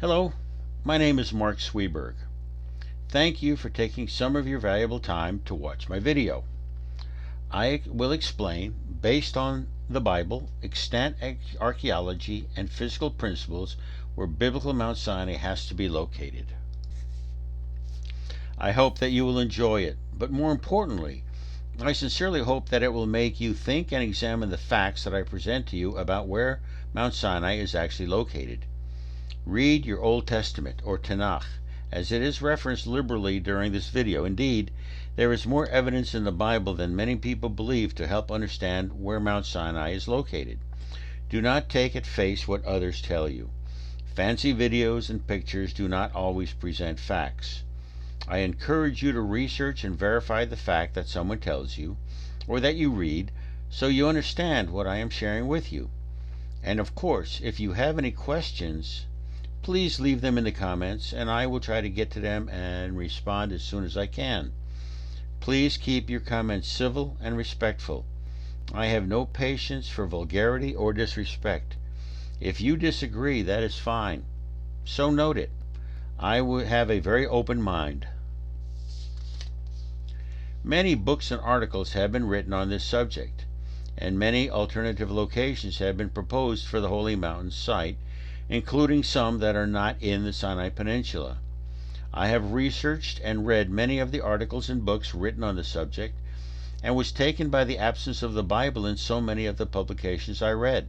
Hello, my name is Mark Sweberg. Thank you for taking some of your valuable time to watch my video. I will explain, based on the Bible, extant archaeology, and physical principles, where biblical Mount Sinai has to be located. I hope that you will enjoy it, but more importantly, I sincerely hope that it will make you think and examine the facts that I present to you about where Mount Sinai is actually located. Read your Old Testament, or Tanakh, as it is referenced liberally during this video. Indeed, there is more evidence in the Bible than many people believe to help understand where Mount Sinai is located. Do not take at face what others tell you. Fancy videos and pictures do not always present facts. I encourage you to research and verify the fact that someone tells you, or that you read, so you understand what I am sharing with you. And of course, if you have any questions, please leave them in the comments and I will try to get to them and respond as soon as I can. Please keep your comments civil and respectful. I have no patience for vulgarity or disrespect. If you disagree, that is fine. So note it. I will have a very open mind. Many books and articles have been written on this subject, and many alternative locations have been proposed for the Holy Mountain site, including some that are not in the Sinai Peninsula. I have researched and read many of the articles and books written on the subject, and was taken by the absence of the Bible in so many of the publications I read.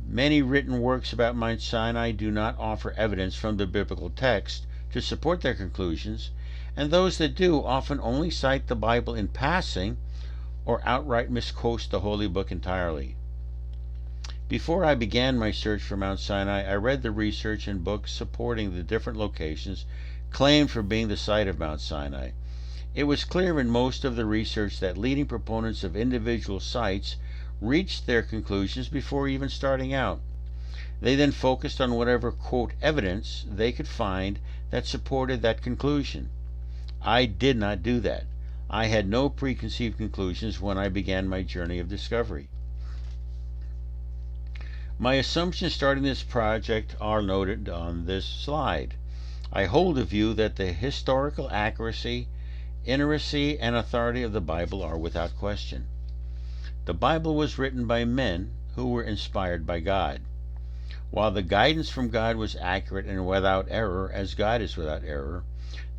Many written works about Mount Sinai do not offer evidence from the biblical text to support their conclusions, and those that do often only cite the Bible in passing or outright misquote the Holy Book entirely. Before I began my search for Mount Sinai, I read the research and books supporting the different locations claimed for being the site of Mount Sinai. It was clear in most of the research that leading proponents of individual sites reached their conclusions before even starting out. They then focused on whatever, quote, evidence they could find that supported that conclusion. I did not do that. I had no preconceived conclusions when I began my journey of discovery. My assumptions starting this project are noted on this slide. I hold the view that the historical accuracy, inerrancy, and authority of the Bible are without question. The Bible was written by men who were inspired by God. While the guidance from God was accurate and without error, as God is without error,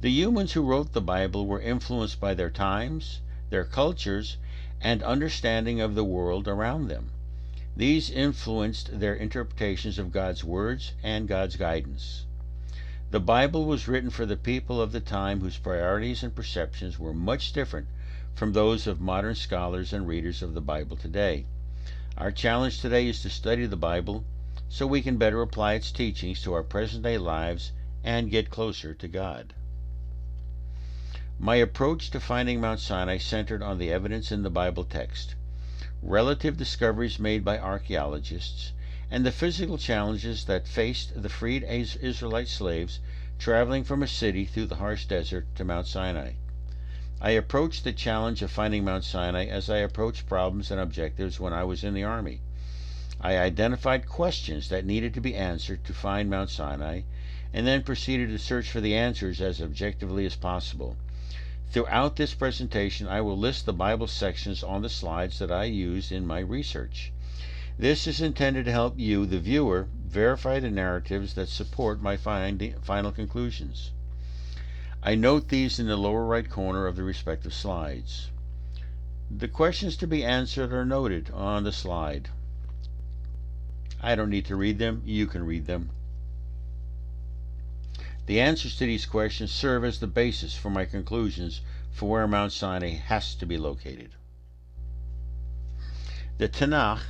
the humans who wrote the Bible were influenced by their times, their cultures, and understanding of the world around them. These influenced their interpretations of God's words and God's guidance. The Bible was written for the people of the time whose priorities and perceptions were much different from those of modern scholars and readers of the Bible today. Our challenge today is to study the Bible so we can better apply its teachings to our present-day lives and get closer to God. My approach to finding Mount Sinai centered on the evidence in the Bible text, relative discoveries made by archaeologists, and the physical challenges that faced the freed Israelite slaves traveling from a city through the harsh desert to Mount Sinai. I approached the challenge of finding Mount Sinai as I approached problems and objectives when I was in the Army. I identified questions that needed to be answered to find Mount Sinai, and then proceeded to search for the answers as objectively as possible. Throughout this presentation, I will list the Bible sections on the slides that I used in my research. This is intended to help you, the viewer, verify the narratives that support my final conclusions. I note these in the lower right corner of the respective slides. The questions to be answered are noted on the slide. I don't need to read them, you can read them. The answers to these questions serve as the basis for my conclusions for where Mount Sinai has to be located. The Tanakh,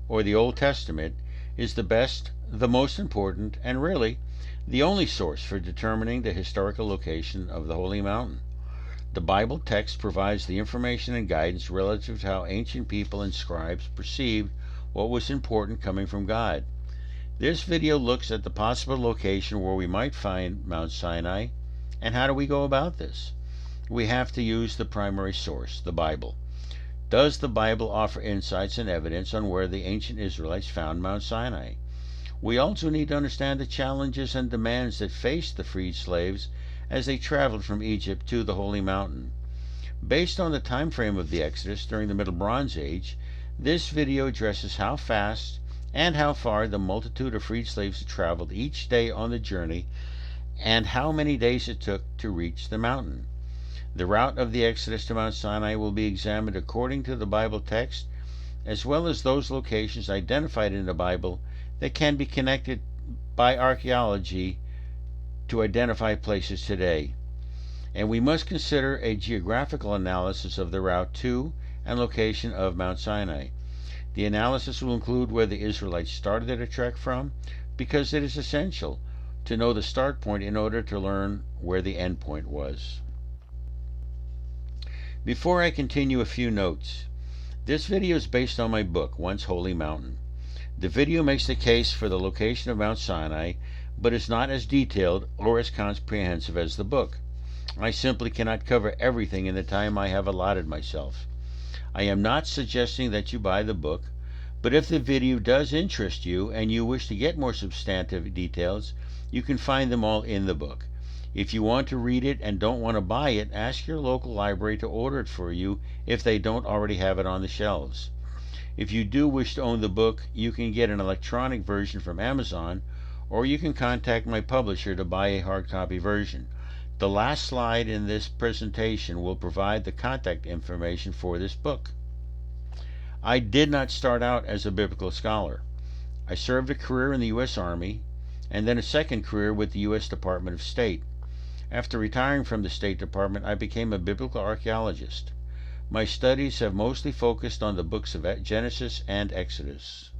or the Old Testament, is the best, the most important, and really the only source for determining the historical location of the Holy Mountain. The Bible text provides the information and guidance relative to how ancient people and scribes perceived what was important coming from God. This video looks at the possible location where we might find Mount Sinai, and how do we go about this? We have to use the primary source, the Bible. Does the Bible offer insights and evidence on where the ancient Israelites found Mount Sinai? We also need to understand the challenges and demands that faced the freed slaves as they traveled from Egypt to the Holy Mountain. Based on the time frame of the Exodus during the Middle Bronze Age, this video addresses how fast and how far the multitude of freed slaves traveled each day on the journey and how many days it took to reach the mountain. The route of the Exodus to Mount Sinai will be examined according to the Bible text, as well as those locations identified in the Bible that can be connected by archaeology to identify places today. And we must consider a geographical analysis of the route to and location of Mount Sinai. The analysis will include where the Israelites started their trek from, because it is essential to know the start point in order to learn where the end point was. Before I continue, a few notes. This video is based on my book, Once Holy Mountain. The video makes the case for the location of Mount Sinai, but is not as detailed or as comprehensive as the book. I simply cannot cover everything in the time I have allotted myself. I am not suggesting that you buy the book, but if the video does interest you and you wish to get more substantive details, you can find them all in the book. If you want to read it and don't want to buy it, ask your local library to order it for you if they don't already have it on the shelves. If you do wish to own the book, you can get an electronic version from Amazon, or you can contact my publisher to buy a hard copy version. The last slide in this presentation will provide the contact information for this book. I did not start out as a biblical scholar. I served a career in the U.S. Army and then a second career with the U.S. Department of State. After retiring from the State Department, I became a biblical archaeologist. My studies have mostly focused on the books of Genesis and Exodus.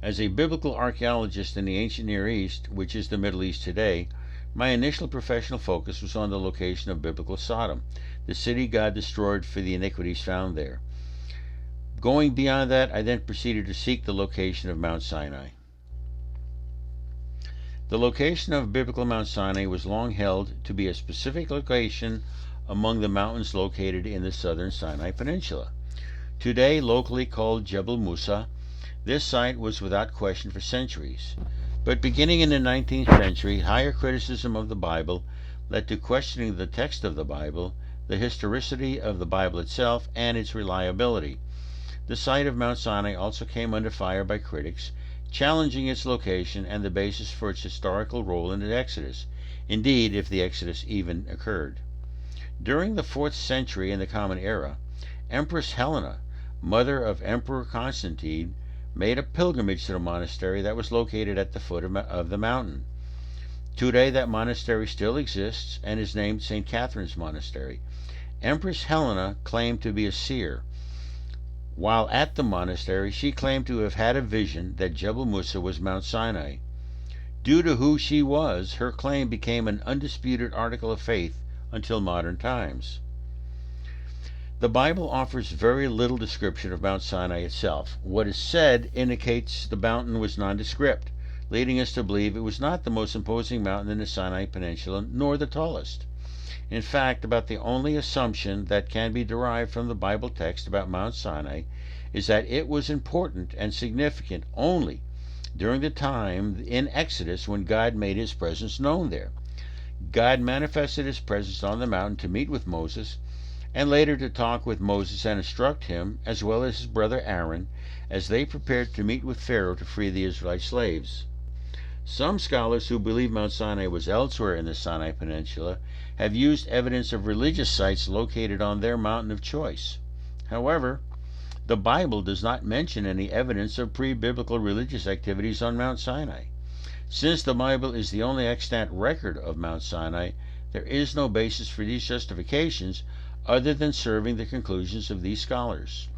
As a biblical archaeologist in the ancient Near East, which is the Middle East today, my initial professional focus was on the location of biblical Sodom, the city God destroyed for the iniquities found there. Going beyond that, I then proceeded to seek the location of Mount Sinai. The location of biblical Mount Sinai was long held to be a specific location among the mountains located in the southern Sinai Peninsula. Today locally called Jebel Musa, this site was without question for centuries. But beginning in the 19th century, higher criticism of the Bible led to questioning the text of the Bible, the historicity of the Bible itself, and its reliability. The site of Mount Sinai also came under fire by critics, challenging its location and the basis for its historical role in the Exodus, indeed, if the Exodus even occurred. During the 4th century in the Common Era, Empress Helena, mother of Emperor Constantine, made a pilgrimage to the monastery that was located at the foot of the mountain. Today that monastery still exists and is named St. Catherine's Monastery. Empress Helena claimed to be a seer. While at the monastery, she claimed to have had a vision that Jebel Musa was Mount Sinai. Due to who she was, her claim became an undisputed article of faith until modern times. The Bible offers very little description of Mount Sinai itself. What is said indicates the mountain was nondescript, leading us to believe it was not the most imposing mountain in the Sinai Peninsula, nor the tallest. In fact, about the only assumption that can be derived from the Bible text about Mount Sinai is that it was important and significant only during the time in Exodus when God made his presence known there. God manifested his presence on the mountain to meet with Moses, and later to talk with Moses and instruct him, as well as his brother Aaron, as they prepared to meet with Pharaoh to free the Israelite slaves. Some scholars who believe Mount Sinai was elsewhere in the Sinai Peninsula have used evidence of religious sites located on their mountain of choice. However, the Bible does not mention any evidence of pre-biblical religious activities on Mount Sinai. Since the Bible is the only extant record of Mount Sinai, there is no basis for these justifications other than serving the conclusions of these scholars.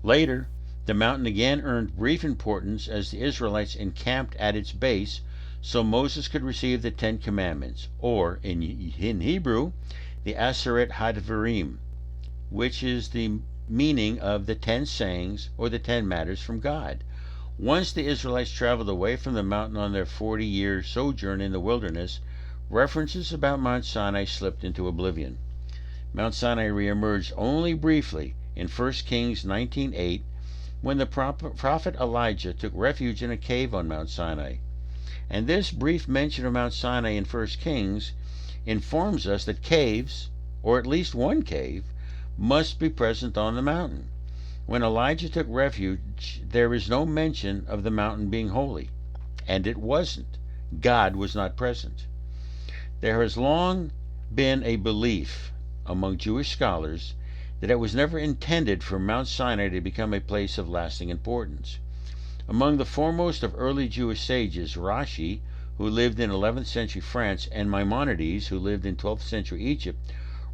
Later, the mountain again earned brief importance as the Israelites encamped at its base so Moses could receive the 10 Commandments, or in Hebrew, the Aseret HaDvarim, which is the meaning of the 10 sayings or the 10 matters from God. Once the Israelites traveled away from the mountain on their 40-year sojourn in the wilderness, references about Mount Sinai slipped into oblivion. Mount Sinai reemerged only briefly in 1 Kings 19:8, when the prophet Elijah took refuge in a cave on Mount Sinai. And this brief mention of Mount Sinai in 1 Kings informs us that caves, or at least one cave, must be present on the mountain. When Elijah took refuge, there is no mention of the mountain being holy, and it wasn't. God was not present. There has long been a belief among Jewish scholars that it was never intended for Mount Sinai to become a place of lasting importance. Among the foremost of early Jewish sages, Rashi, who lived in 11th century France, and Maimonides, who lived in 12th century Egypt,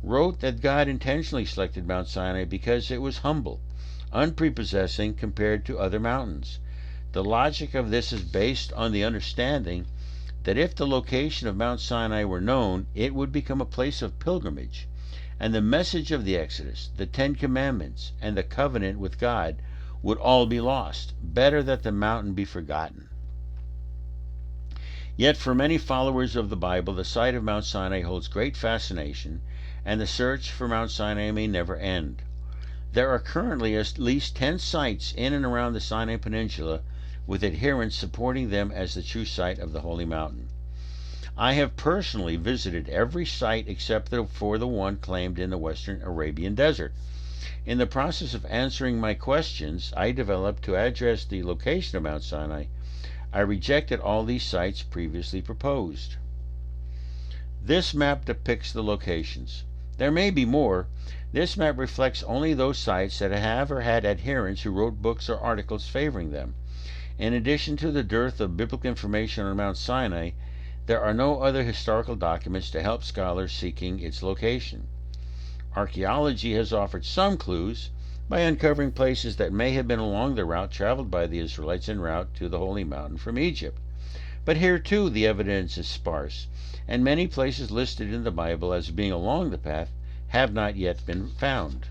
wrote that God intentionally selected Mount Sinai because it was humble, unprepossessing compared to other mountains. The logic of this is based on the understanding that if the location of Mount Sinai were known, it would become a place of pilgrimage, and the message of the Exodus, the Ten Commandments, and the covenant with God would all be lost. Better that the mountain be forgotten. Yet for many followers of the Bible, the site of Mount Sinai holds great fascination, and the search for Mount Sinai may never end. There are currently at least 10 sites in and around the Sinai Peninsula, with adherents supporting them as the true site of the Holy Mountain. I have personally visited every site except for the one claimed in the western Arabian Desert. In the process of answering my questions I developed to address the location of Mount Sinai, I rejected all these sites previously proposed. This map depicts the locations. There may be more. This map reflects only those sites that have or had adherents who wrote books or articles favoring them. In addition to the dearth of biblical information on Mount Sinai, there are no other historical documents to help scholars seeking its location. Archaeology has offered some clues by uncovering places that may have been along the route traveled by the Israelites en route to the Holy Mountain from Egypt. But here too the evidence is sparse, and many places listed in the Bible as being along the path have not yet been found.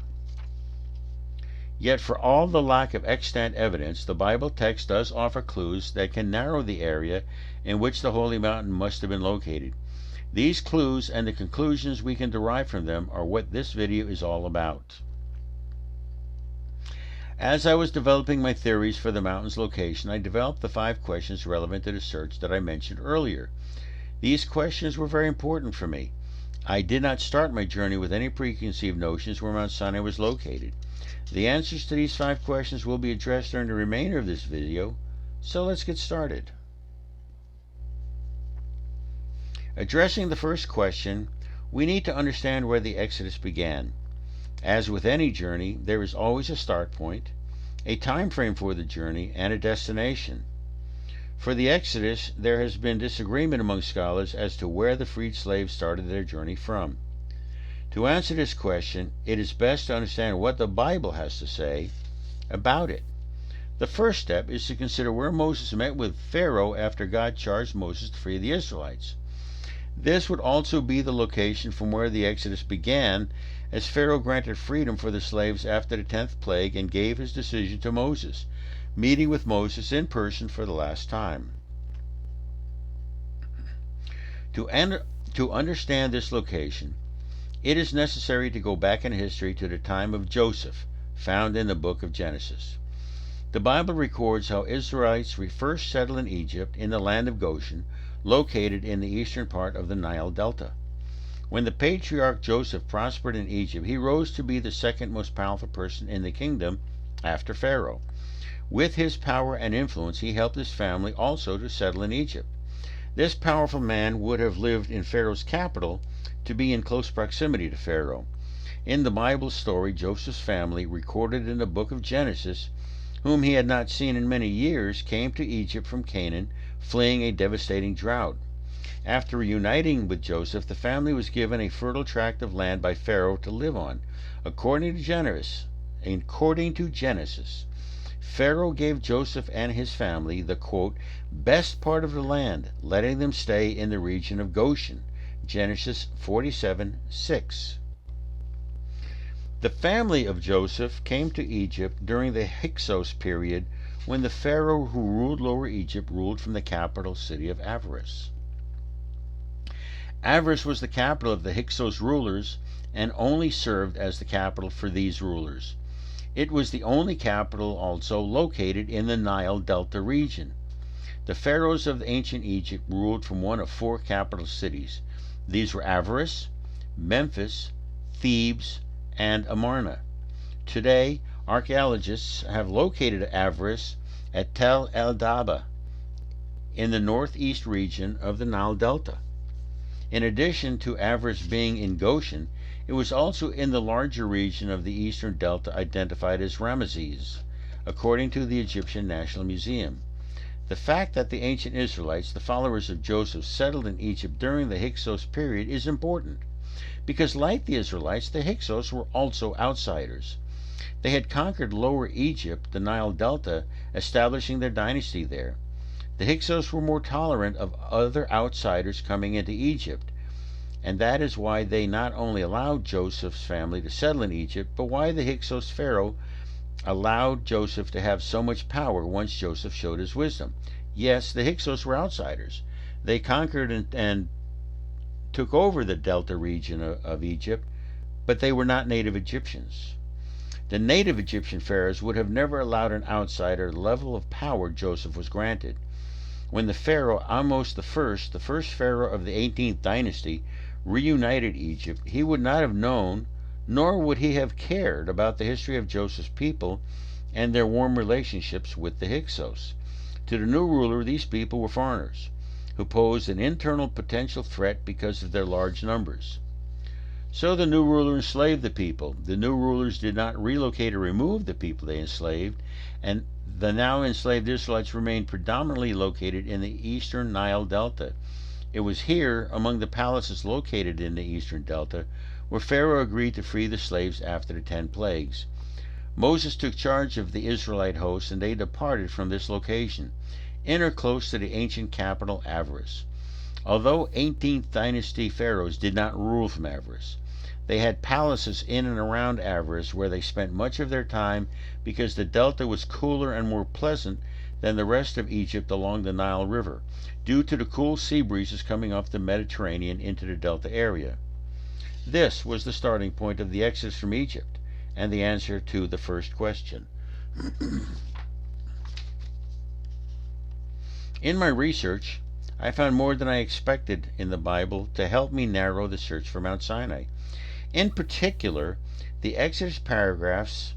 Yet for all the lack of extant evidence, the Bible text does offer clues that can narrow the area in which the Holy Mountain must have been located. These clues and the conclusions we can derive from them are what this video is all about. As I was developing my theories for the mountain's location, I developed the 5 questions relevant to the search that I mentioned earlier. These questions were very important for me. I did not start my journey with any preconceived notions where Mount Sinai was located. The answers to these 5 questions will be addressed during the remainder of this video, so let's get started. Addressing the first question, we need to understand where the Exodus began. As with any journey, there is always a start point, a time frame for the journey, and a destination. For the Exodus, there has been disagreement among scholars as to where the freed slaves started their journey from. To answer this question, it is best to understand what the Bible has to say about it. The first step is to consider where Moses met with Pharaoh after God charged Moses to free the Israelites. This would also be the location from where the Exodus began, as Pharaoh granted freedom for the slaves after the 10th plague and gave his decision to Moses, meeting with Moses in person for the last time. To understand this location, it is necessary to go back in history to the time of Joseph, found in the book of Genesis. The Bible records how Israelites first settled in Egypt in the land of Goshen, located in the eastern part of the Nile Delta. When the patriarch Joseph prospered in Egypt, he rose to be the second most powerful person in the kingdom after Pharaoh. With his power and influence, he helped his family also to settle in Egypt. This powerful man would have lived in Pharaoh's capital to be in close proximity to Pharaoh. In the Bible story, Joseph's family, recorded in the book of Genesis, whom he had not seen in many years, came to Egypt from Canaan, fleeing a devastating drought. After reuniting with Joseph, the family was given a fertile tract of land by Pharaoh to live on. According to Genesis, Pharaoh gave Joseph and his family the, quote, best part of the land, letting them stay in the region of Goshen. Genesis 47:6. The family of Joseph came to Egypt during the Hyksos period, when the Pharaoh who ruled Lower Egypt ruled from the capital city of Avaris. Avaris was the capital of the Hyksos rulers and only served as the capital for these rulers. It was the only capital also located in the Nile Delta region. The pharaohs of ancient Egypt ruled from one of four capital cities. These were Avaris, Memphis, Thebes, and Amarna. Today, archaeologists have located Avaris at Tel El Daba in the northeast region of the Nile Delta. In addition to Avaris being in Goshen, it was also in the larger region of the eastern delta identified as Ramesses, according to the Egyptian National Museum. The fact that the ancient Israelites, the followers of Joseph, settled in Egypt during the Hyksos period is important, because like the Israelites, the Hyksos were also outsiders. They had conquered Lower Egypt, the Nile Delta, establishing their dynasty there. The Hyksos were more tolerant of other outsiders coming into Egypt, and that is why they not only allowed Joseph's family to settle in Egypt, but why the Hyksos pharaoh allowed Joseph to have so much power once Joseph showed his wisdom. Yes, the Hyksos were outsiders. They conquered and took over the delta region of Egypt, but they were not native Egyptians. The native Egyptian pharaohs would have never allowed an outsider the level of power Joseph was granted. When the pharaoh Ahmose I, the first pharaoh of the 18th dynasty, reunited Egypt, he would not have known, nor would he have cared about the history of Joseph's people and their warm relationships with the Hyksos. To the new ruler, these people were foreigners, who posed an internal potential threat because of their large numbers. So the new ruler enslaved the people. The new rulers did not relocate or remove the people they enslaved, and the now enslaved Israelites remained predominantly located in the eastern Nile Delta. It was here, among the palaces located in the eastern Delta, where Pharaoh agreed to free the slaves after the 10 plagues. Moses took charge of the Israelite host, and they departed from this location, in or close to the ancient capital Avaris. Although 18th dynasty pharaohs did not rule from Avaris, they had palaces in and around Avaris where they spent much of their time because the delta was cooler and more pleasant than the rest of Egypt along the Nile River, due to the cool sea breezes coming off the Mediterranean into the delta area. This was the starting point of the exodus from Egypt and the answer to the first question. In my research, I found more than I expected in the Bible to help me narrow the search for Mount Sinai. In particular, the Exodus paragraphs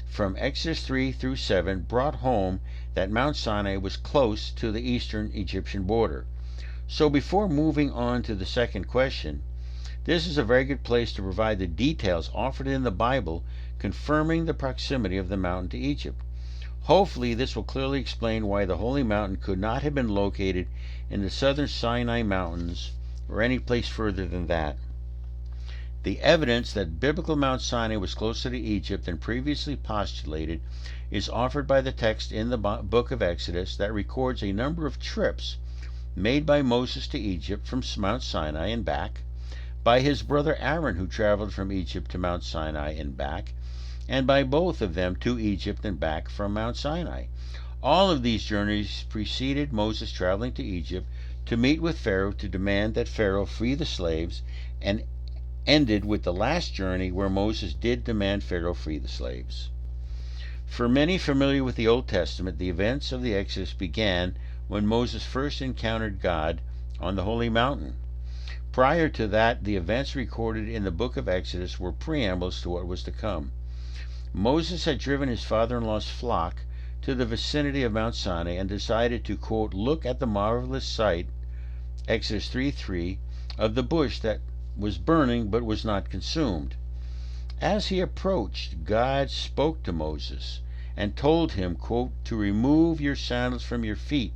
from Exodus 3 through 7 brought home that Mount Sinai was close to the eastern Egyptian border. So before moving on to the second question, this is a very good place to provide the details offered in the Bible confirming the proximity of the mountain to Egypt. Hopefully this will clearly explain why the Holy Mountain could not have been located in the southern Sinai Mountains or any place further than that. The evidence that biblical Mount Sinai was closer to Egypt than previously postulated is offered by the text in the book of Exodus that records a number of trips made by Moses to Egypt from Mount Sinai and back, by his brother Aaron, who traveled from Egypt to Mount Sinai and back, and by both of them to Egypt and back from Mount Sinai. All of these journeys preceded Moses traveling to Egypt to meet with Pharaoh to demand that Pharaoh free the slaves, and ended with the last journey where Moses did demand Pharaoh free the slaves. For many familiar with the Old Testament, the events of the Exodus began when Moses first encountered God on the Holy Mountain. Prior to that, the events recorded in the book of Exodus were preambles to what was to come. Moses had driven his father-in-law's flock to the vicinity of Mount Sinai and decided to, quote, look at the marvelous sight, Exodus 3:3, of the bush that was burning but was not consumed. As he approached, God spoke to Moses and told him, quote, to remove your sandals from your feet,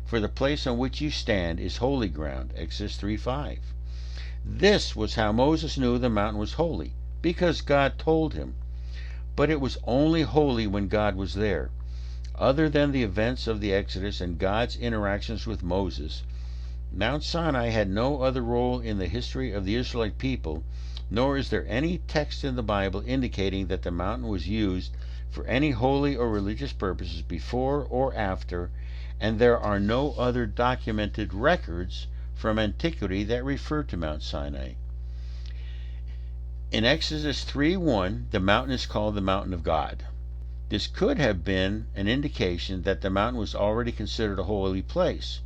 for the place on which you stand is holy ground, Exodus 3:5. This was how Moses knew the mountain was holy, because God told him. But it was only holy when God was there. Other than the events of the Exodus and God's interactions with Moses, Mount Sinai had no other role in the history of the Israelite people, nor is there any text in the Bible indicating that the mountain was used for any holy or religious purposes before or after, and there are no other documented records from antiquity that refer to Mount Sinai. In Exodus 3:1, the mountain is called the mountain of God. This could have been an indication that the mountain was already considered a holy place,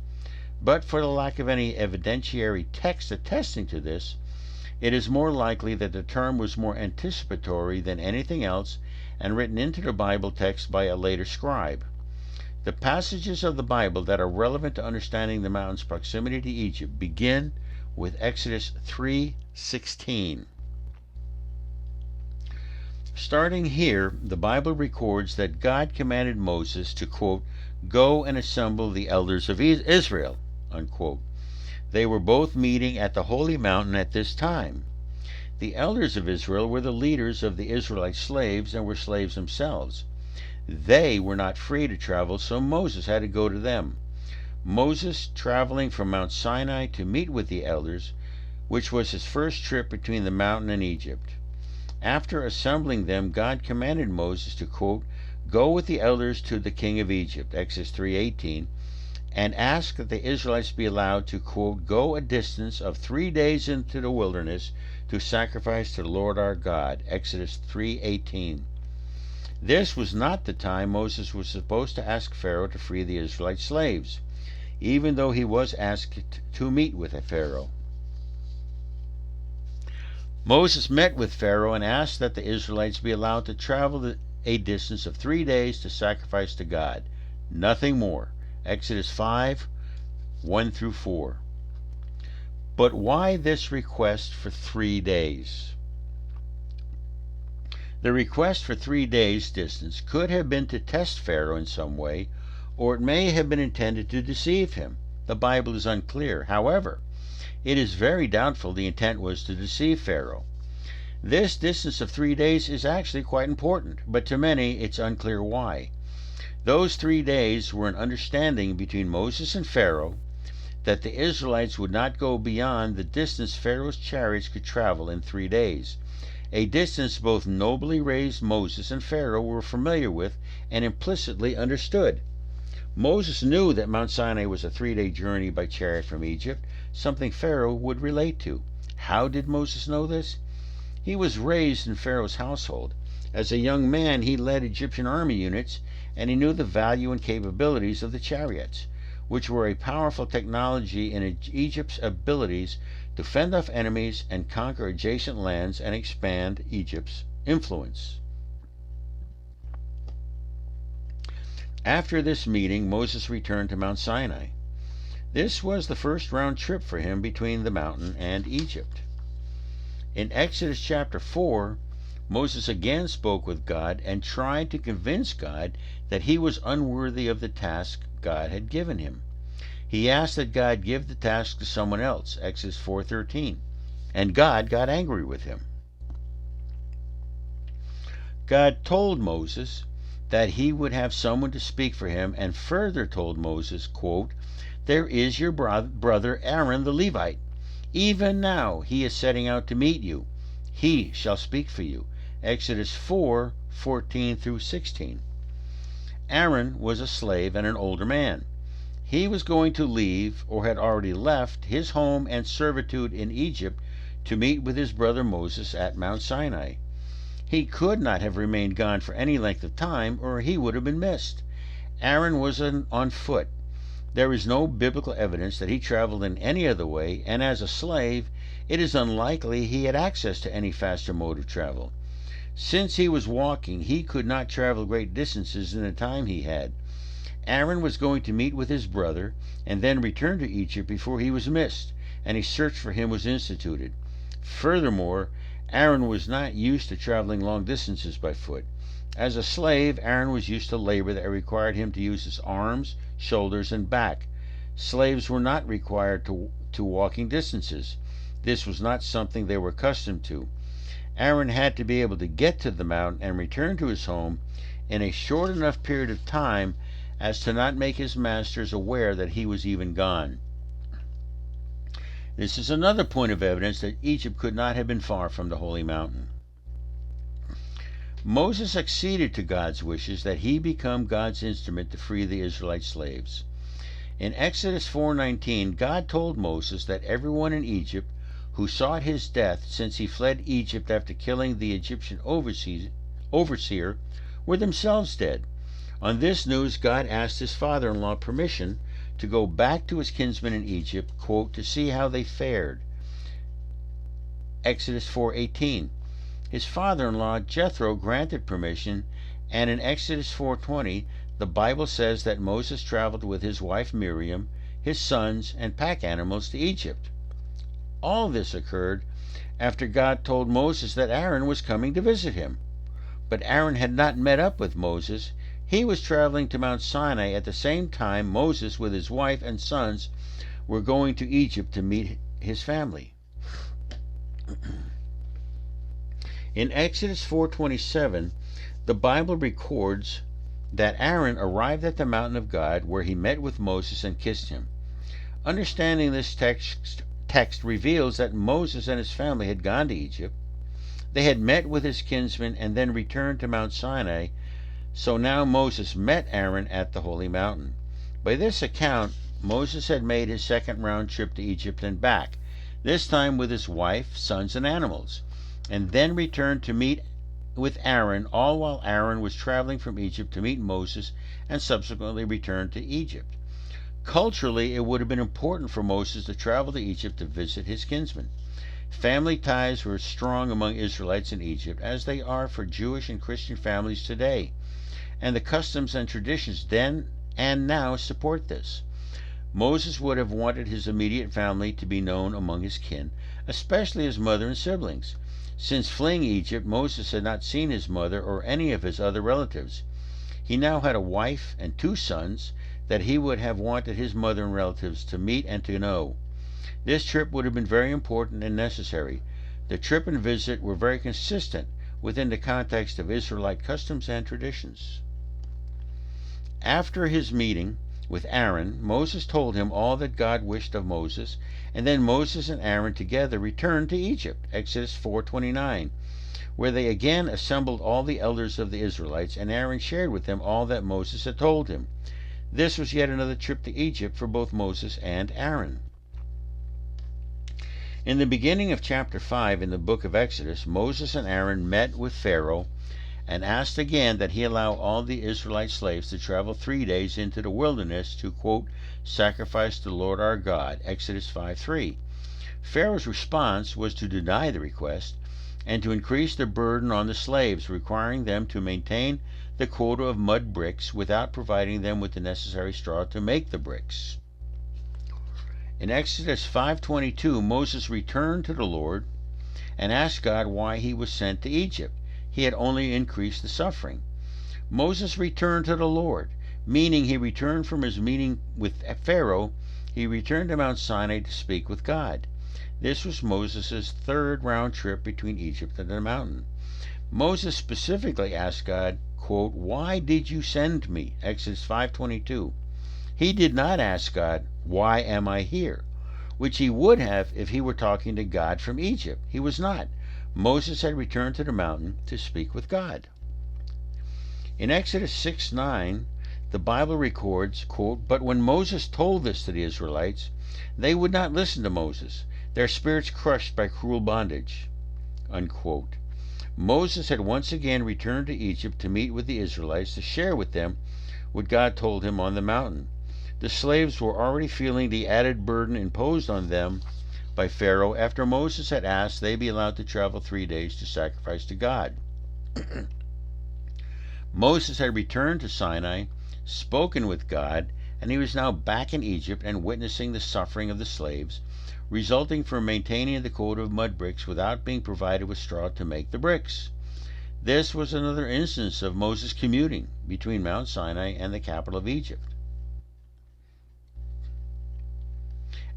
but for the lack of any evidentiary text attesting to this, it is more likely that the term was more anticipatory than anything else and written into the Bible text by a later scribe. The passages of the Bible that are relevant to understanding the mountain's proximity to Egypt begin with Exodus 3:16. Starting here, the Bible records that God commanded Moses to, quote, "Go and assemble the elders of Israel," unquote. They were both meeting at the holy mountain at this time. The elders of Israel were the leaders of the Israelite slaves and were slaves themselves. They were not free to travel, so Moses had to go to them. Moses traveling from Mount Sinai to meet with the elders, which was his first trip between the mountain and Egypt. After assembling them, God commanded Moses to, quote, "Go with the elders to the king of Egypt," Exodus 3:18, and ask that the Israelites be allowed to, quote, "go a distance of 3 days into the wilderness to sacrifice to the Lord our God," Exodus 3:18. This was not the time Moses was supposed to ask Pharaoh to free the Israelite slaves, even though he was asked to meet with Pharaoh. Moses met with Pharaoh and asked that the Israelites be allowed to travel a distance of 3 days to sacrifice to God. Nothing more. Exodus 5:1-4. But why this request for 3 days? The request for 3 days' distance could have been to test Pharaoh in some way, or it may have been intended to deceive him. The Bible is unclear. However, it is very doubtful the intent was to deceive Pharaoh. This distance of 3 days is actually quite important, but to many it's unclear why. Those 3 days were an understanding between Moses and Pharaoh that the Israelites would not go beyond the distance Pharaoh's chariots could travel in 3 days, a distance both nobly raised Moses and Pharaoh were familiar with and implicitly understood. Moses knew that Mount Sinai was a 3-day journey by chariot from Egypt, something Pharaoh would relate to. How did Moses know this? He was raised in Pharaoh's household. As a young man, he led Egyptian army units, and he knew the value and capabilities of the chariots, which were a powerful technology in Egypt's abilities to fend off enemies and conquer adjacent lands and expand Egypt's influence. After this meeting, Moses returned to Mount Sinai. This was the first round trip for him between the mountain and Egypt. In Exodus chapter 4, Moses again spoke with God and tried to convince God that he was unworthy of the task God had given him. He asked that God give the task to someone else, Exodus 4:13, and God got angry with him. God told Moses that he would have someone to speak for him, and further told Moses, quote, "There is your brother Aaron the Levite. Even now he is setting out to meet you. He shall speak for you." Exodus 4:14-16. Aaron was a slave and an older man. He was going to leave, or had already left, his home and servitude in Egypt to meet with his brother Moses at Mount Sinai. He could not have remained gone for any length of time, or he would have been missed. Aaron was on foot. There is no biblical evidence that he traveled in any other way, and as a slave, it is unlikely he had access to any faster mode of travel. Since he was walking, he could not travel great distances in the time he had. Aaron was going to meet with his brother and then return to Egypt before he was missed, and a search for him was instituted. Furthermore, Aaron was not used to traveling long distances by foot. As a slave, Aaron was used to labor that required him to use his arms, shoulders, and back. Slaves were not required to walking distances. This was not something they were accustomed to. Aaron had to be able to get to the mountain and return to his home in a short enough period of time as to not make his masters aware that he was even gone. This is another point of evidence that Egypt could not have been far from the holy mountain. Moses acceded to God's wishes that he become God's instrument to free the Israelite slaves. In Exodus 4:19, God told Moses that everyone in Egypt who sought his death since he fled Egypt after killing the Egyptian overseer, were themselves dead. On this news, God asked his father-in-law permission to go back to his kinsmen in Egypt, quote, to see how they fared. Exodus 4:18. His father-in-law Jethro granted permission, and in Exodus 4:20, the Bible says that Moses traveled with his wife Miriam, his sons, and pack animals to Egypt. All this occurred after God told Moses that Aaron was coming to visit him. But Aaron had not met up with Moses. He was traveling to Mount Sinai at the same time Moses, with his wife and sons, were going to Egypt to meet his family. In Exodus 4:27, the Bible records that Aaron arrived at the mountain of God, where he met with Moses and kissed him. Understanding this text reveals that Moses and his family had gone to Egypt. They had met with his kinsmen and then returned to Mount Sinai, so now Moses met Aaron at the holy mountain. By this account, Moses had made his second round trip to Egypt and back, this time with his wife, sons, and animals, and then returned to meet with Aaron, all while Aaron was traveling from Egypt to meet Moses and subsequently returned to Egypt. Culturally, it would have been important for Moses to travel to Egypt to visit his kinsmen. Family ties were strong among Israelites in Egypt, as they are for Jewish and Christian families today, and the customs and traditions then and now support this. Moses would have wanted his immediate family to be known among his kin, especially his mother and siblings. Since fleeing Egypt, Moses had not seen his mother or any of his other relatives. He now had a wife and 2 sons that he would have wanted his mother and relatives to meet and to know. This trip would have been very important and necessary. The trip and visit were very consistent within the context of Israelite customs and traditions. After his meeting with Aaron, Moses told him all that God wished of Moses, and then Moses and Aaron together returned to Egypt, Exodus 4:29, where they again assembled all the elders of the Israelites, and Aaron shared with them all that Moses had told him. This was yet another trip to Egypt for both Moses and Aaron. In the beginning of chapter 5 in the book of Exodus, Moses and Aaron met with Pharaoh and asked again that he allow all the Israelite slaves to travel 3 days into the wilderness to, quote, sacrifice to the Lord our God, Exodus 5:3. Pharaoh's response was to deny the request and to increase the burden on the slaves, requiring them to maintain the quota of mud bricks without providing them with the necessary straw to make the bricks. In Exodus 5:22, Moses returned to the Lord and asked God why he was sent to Egypt. He had only increased the suffering. Moses returned to the Lord, meaning he returned from his meeting with Pharaoh. He returned to Mount Sinai to speak with God. This was Moses' 3rd round trip between Egypt and the mountain. Moses specifically asked God, quote, why did you send me? Exodus 5:22. He did not ask God, why am I here? Which he would have if he were talking to God from Egypt. He was not. Moses had returned to the mountain to speak with God. In Exodus 6:9, the Bible records, quote, but when Moses told this to the Israelites, they would not listen to Moses, their spirits crushed by cruel bondage, unquote. Moses had once again returned to Egypt to meet with the Israelites to share with them what God told him on the mountain. The slaves were already feeling the added burden imposed on them by Pharaoh after Moses had asked they be allowed to travel 3 days to sacrifice to God. Moses had returned to Sinai, spoken with God, and he was now back in Egypt and witnessing the suffering of the slaves, resulting from maintaining the quota of mud bricks without being provided with straw to make the bricks. This was another instance of Moses commuting between Mount Sinai and the capital of Egypt.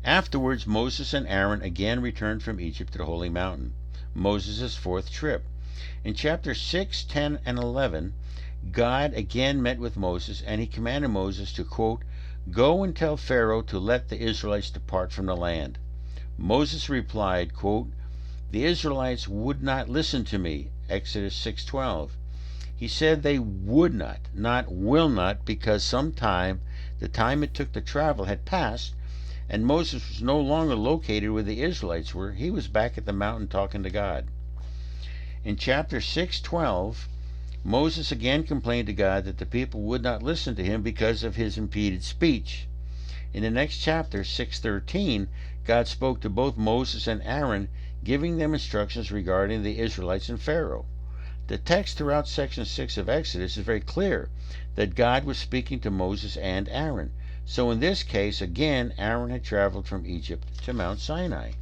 Afterwards, Moses and Aaron again returned from Egypt to the Holy Mountain, Moses' 4th trip. In chapters 6, 10, and 11, God again met with Moses, and he commanded Moses to, quote, go and tell Pharaoh to let the Israelites depart from the land. Moses replied, quote, the Israelites would not listen to me, Exodus 6:12. He said they would not will not, because the time it took to travel had passed, and Moses was no longer located where the Israelites were. He was back at the mountain talking to God. In chapter 6:12, Moses again complained to God that the people would not listen to him because of his impeded speech. In the next chapter, 6:13, God spoke to both Moses and Aaron, giving them instructions regarding the Israelites and Pharaoh. The text throughout section 6 of Exodus is very clear that God was speaking to Moses and Aaron. So in this case, again, Aaron had traveled from Egypt to Mount Sinai.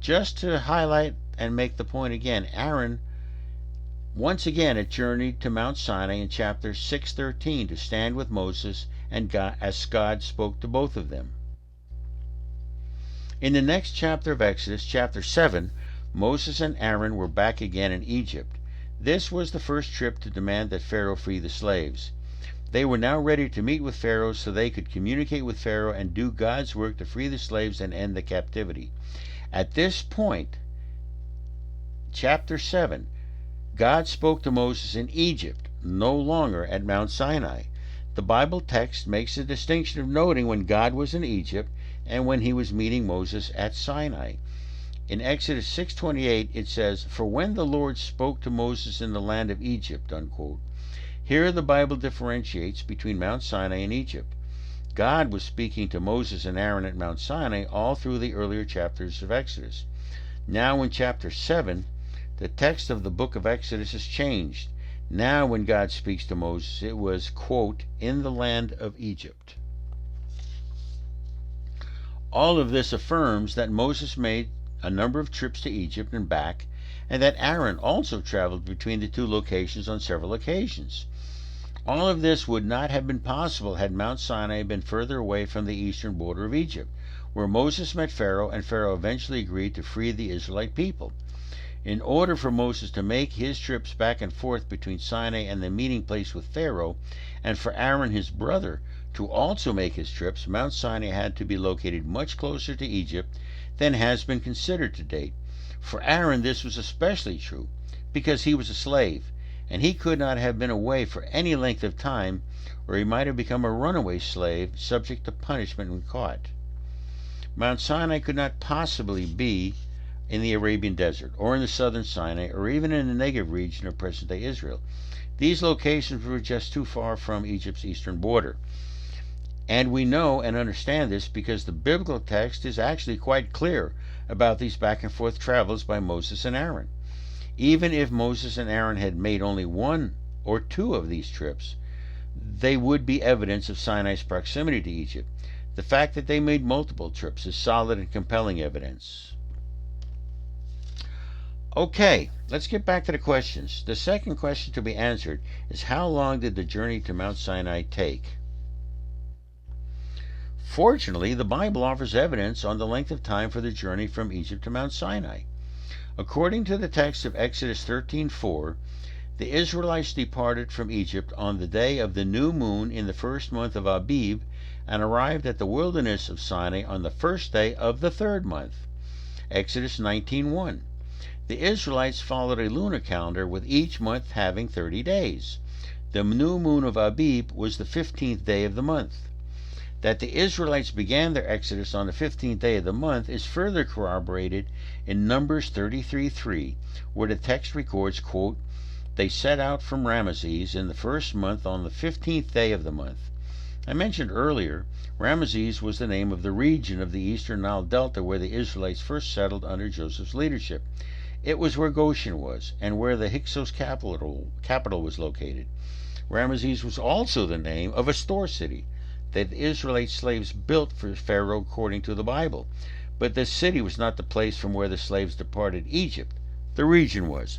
Just to highlight and make the point again, Aaron once again had journeyed to Mount Sinai in chapter 6:13 to stand with Moses and God, as God spoke to both of them. In the next chapter of Exodus, chapter 7, Moses and Aaron were back again in Egypt. This was the first trip to demand that Pharaoh free the slaves. They were now ready to meet with Pharaoh so they could communicate with Pharaoh and do God's work to free the slaves and end the captivity. At this point, chapter 7, God spoke to Moses in Egypt, no longer at Mount Sinai. The Bible text makes a distinction of noting when God was in Egypt and when he was meeting Moses at Sinai. In Exodus 6:28 it says, "For when the Lord spoke to Moses in the land of Egypt," unquote. Here the Bible differentiates between Mount Sinai and Egypt. God was speaking to Moses and Aaron at Mount Sinai all through the earlier chapters of Exodus. Now in chapter 7, the text of the book of Exodus has changed. Now when God speaks to Moses, it was, quote, "in the land of Egypt." All of this affirms that Moses made a number of trips to Egypt and back, and that Aaron also traveled between the two locations on several occasions. All of this would not have been possible had Mount Sinai been further away from the eastern border of Egypt, where Moses met Pharaoh and Pharaoh eventually agreed to free the Israelite people. In order for Moses to make his trips back and forth between Sinai and the meeting place with Pharaoh, and for Aaron, his brother, to also make his trips, Mount Sinai had to be located much closer to Egypt than has been considered to date. For Aaron, this was especially true because he was a slave, and he could not have been away for any length of time, or he might have become a runaway slave subject to punishment when caught. Mount Sinai could not possibly be in the Arabian desert, or in the southern Sinai, or even in the Negev region of present-day Israel. These locations were just too far from Egypt's eastern border. And we know and understand this because the biblical text is actually quite clear about these back and forth travels by Moses and Aaron. Even if Moses and Aaron had made only one or two of these trips, they would be evidence of Sinai's proximity to Egypt. The fact that they made multiple trips is solid and compelling evidence. Okay, let's get back to the questions. The second question to be answered is, how long did the journey to Mount Sinai take? Fortunately, the Bible offers evidence on the length of time for the journey from Egypt to Mount Sinai. According to the text of Exodus 13:4, the Israelites departed from Egypt on the day of the new moon in the first month of Abib and arrived at the wilderness of Sinai on the first day of the third month. Exodus 19:1. The Israelites followed a lunar calendar with each month having 30 days. The new moon of Abib was the 15th day of the month. That the Israelites began their exodus on the 15th day of the month is further corroborated in Numbers 33:3, where the text records, quote, "They set out from Ramesses in the first month on the 15th day of the month." I mentioned earlier, Ramesses was the name of the region of the eastern Nile Delta where the Israelites first settled under Joseph's leadership. It was where Goshen was, and where the Hyksos capital was located. Ramesses was also the name of a store city that the Israelite slaves built for Pharaoh according to the Bible. But this city was not the place from where the slaves departed Egypt. The region was.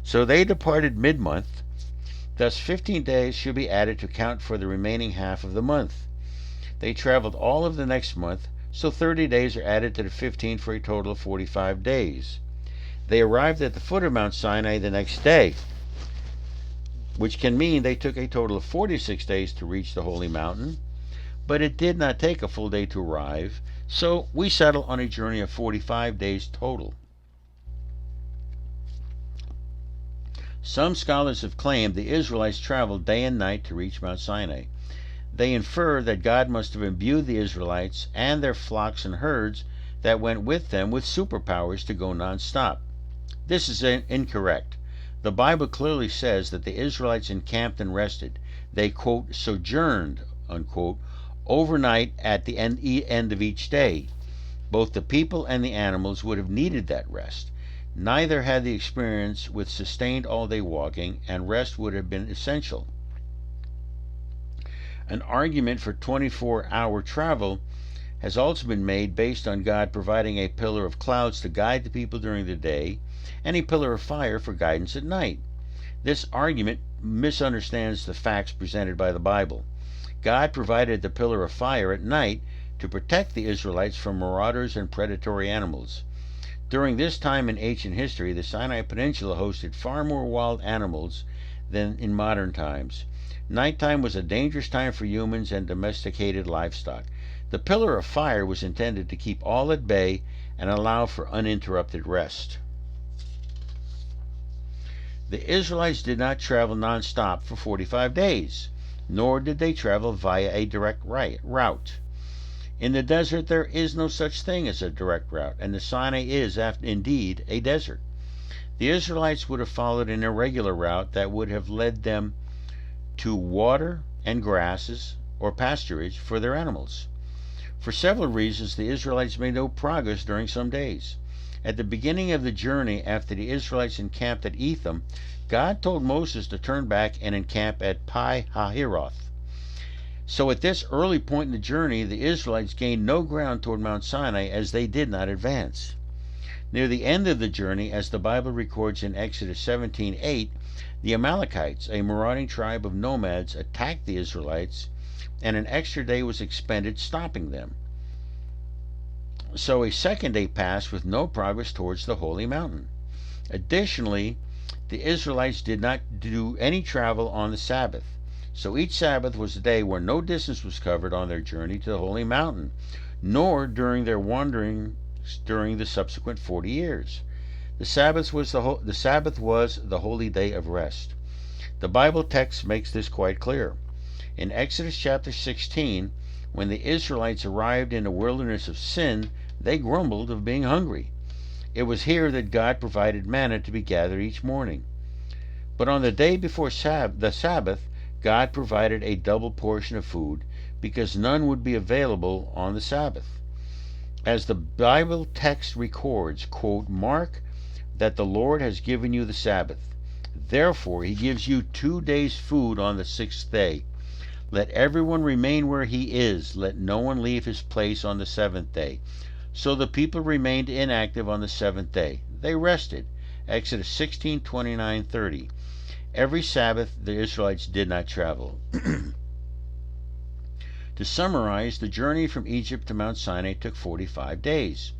So they departed mid-month. Thus 15 days should be added to account for the remaining half of the month. They traveled all of the next month, so 30 days are added to the 15 for a total of 45 days. They arrived at the foot of Mount Sinai the next day, which can mean they took a total of 46 days to reach the holy mountain, but it did not take a full day to arrive, so we settle on a journey of 45 days total. Some scholars have claimed the Israelites traveled day and night to reach Mount Sinai. They infer that God must have imbued the Israelites and their flocks and herds that went with them with superpowers to go non-stop. This is incorrect. The Bible clearly says that the Israelites encamped and rested. They, quote, sojourned, unquote, overnight at the end of each day. Both the people and the animals would have needed that rest. Neither had the experience with sustained all-day walking, and rest would have been essential. An argument for 24-hour travel has also been made based on God providing a pillar of clouds to guide the people during the day and a pillar of fire for guidance at night. This argument misunderstands the facts presented by the Bible. God provided the pillar of fire at night to protect the Israelites from marauders and predatory animals. During this time in ancient history, the Sinai Peninsula hosted far more wild animals than in modern times. Nighttime was a dangerous time for humans and domesticated livestock. The pillar of fire was intended to keep all at bay and allow for uninterrupted rest. The Israelites did not travel non-stop for 45 days, nor did they travel via a direct route. In the desert, there is no such thing as a direct route, and the Sinai is indeed a desert. The Israelites would have followed an irregular route that would have led them to water and grasses or pasturage for their animals. For several reasons, the Israelites made no progress during some days. At the beginning of the journey, after the Israelites encamped at Etham, God told Moses to turn back and encamp at Pi Hahiroth. So at this early point in the journey, the Israelites gained no ground toward Mount Sinai as they did not advance. Near the end of the journey, as the Bible records in Exodus 17:8, the Amalekites, a marauding tribe of nomads, attacked the Israelites, and an extra day was expended stopping them. So a second day passed with no progress towards the holy mountain. Additionally, the Israelites did not do any travel on the Sabbath. So each Sabbath was a day where no distance was covered on their journey to the holy mountain, nor during their wandering during the subsequent 40 years. The Sabbath was the holy day of rest. The Bible text makes this quite clear. In Exodus chapter 16, when the Israelites arrived in the wilderness of Sin, they grumbled of being hungry. It was here that God provided manna to be gathered each morning. But on the day before the Sabbath, God provided a double portion of food because none would be available on the Sabbath. As the Bible text records, quote, "Mark that the Lord has given you the Sabbath. Therefore he gives you 2 days' food on the 6th day. Let everyone remain where he is. Let no one leave his place on the 7th day." So the people remained inactive on the 7th day. They rested. Exodus 16:29-30. Every Sabbath, the Israelites did not travel. To summarize, the journey from Egypt to Mount Sinai took 45 days.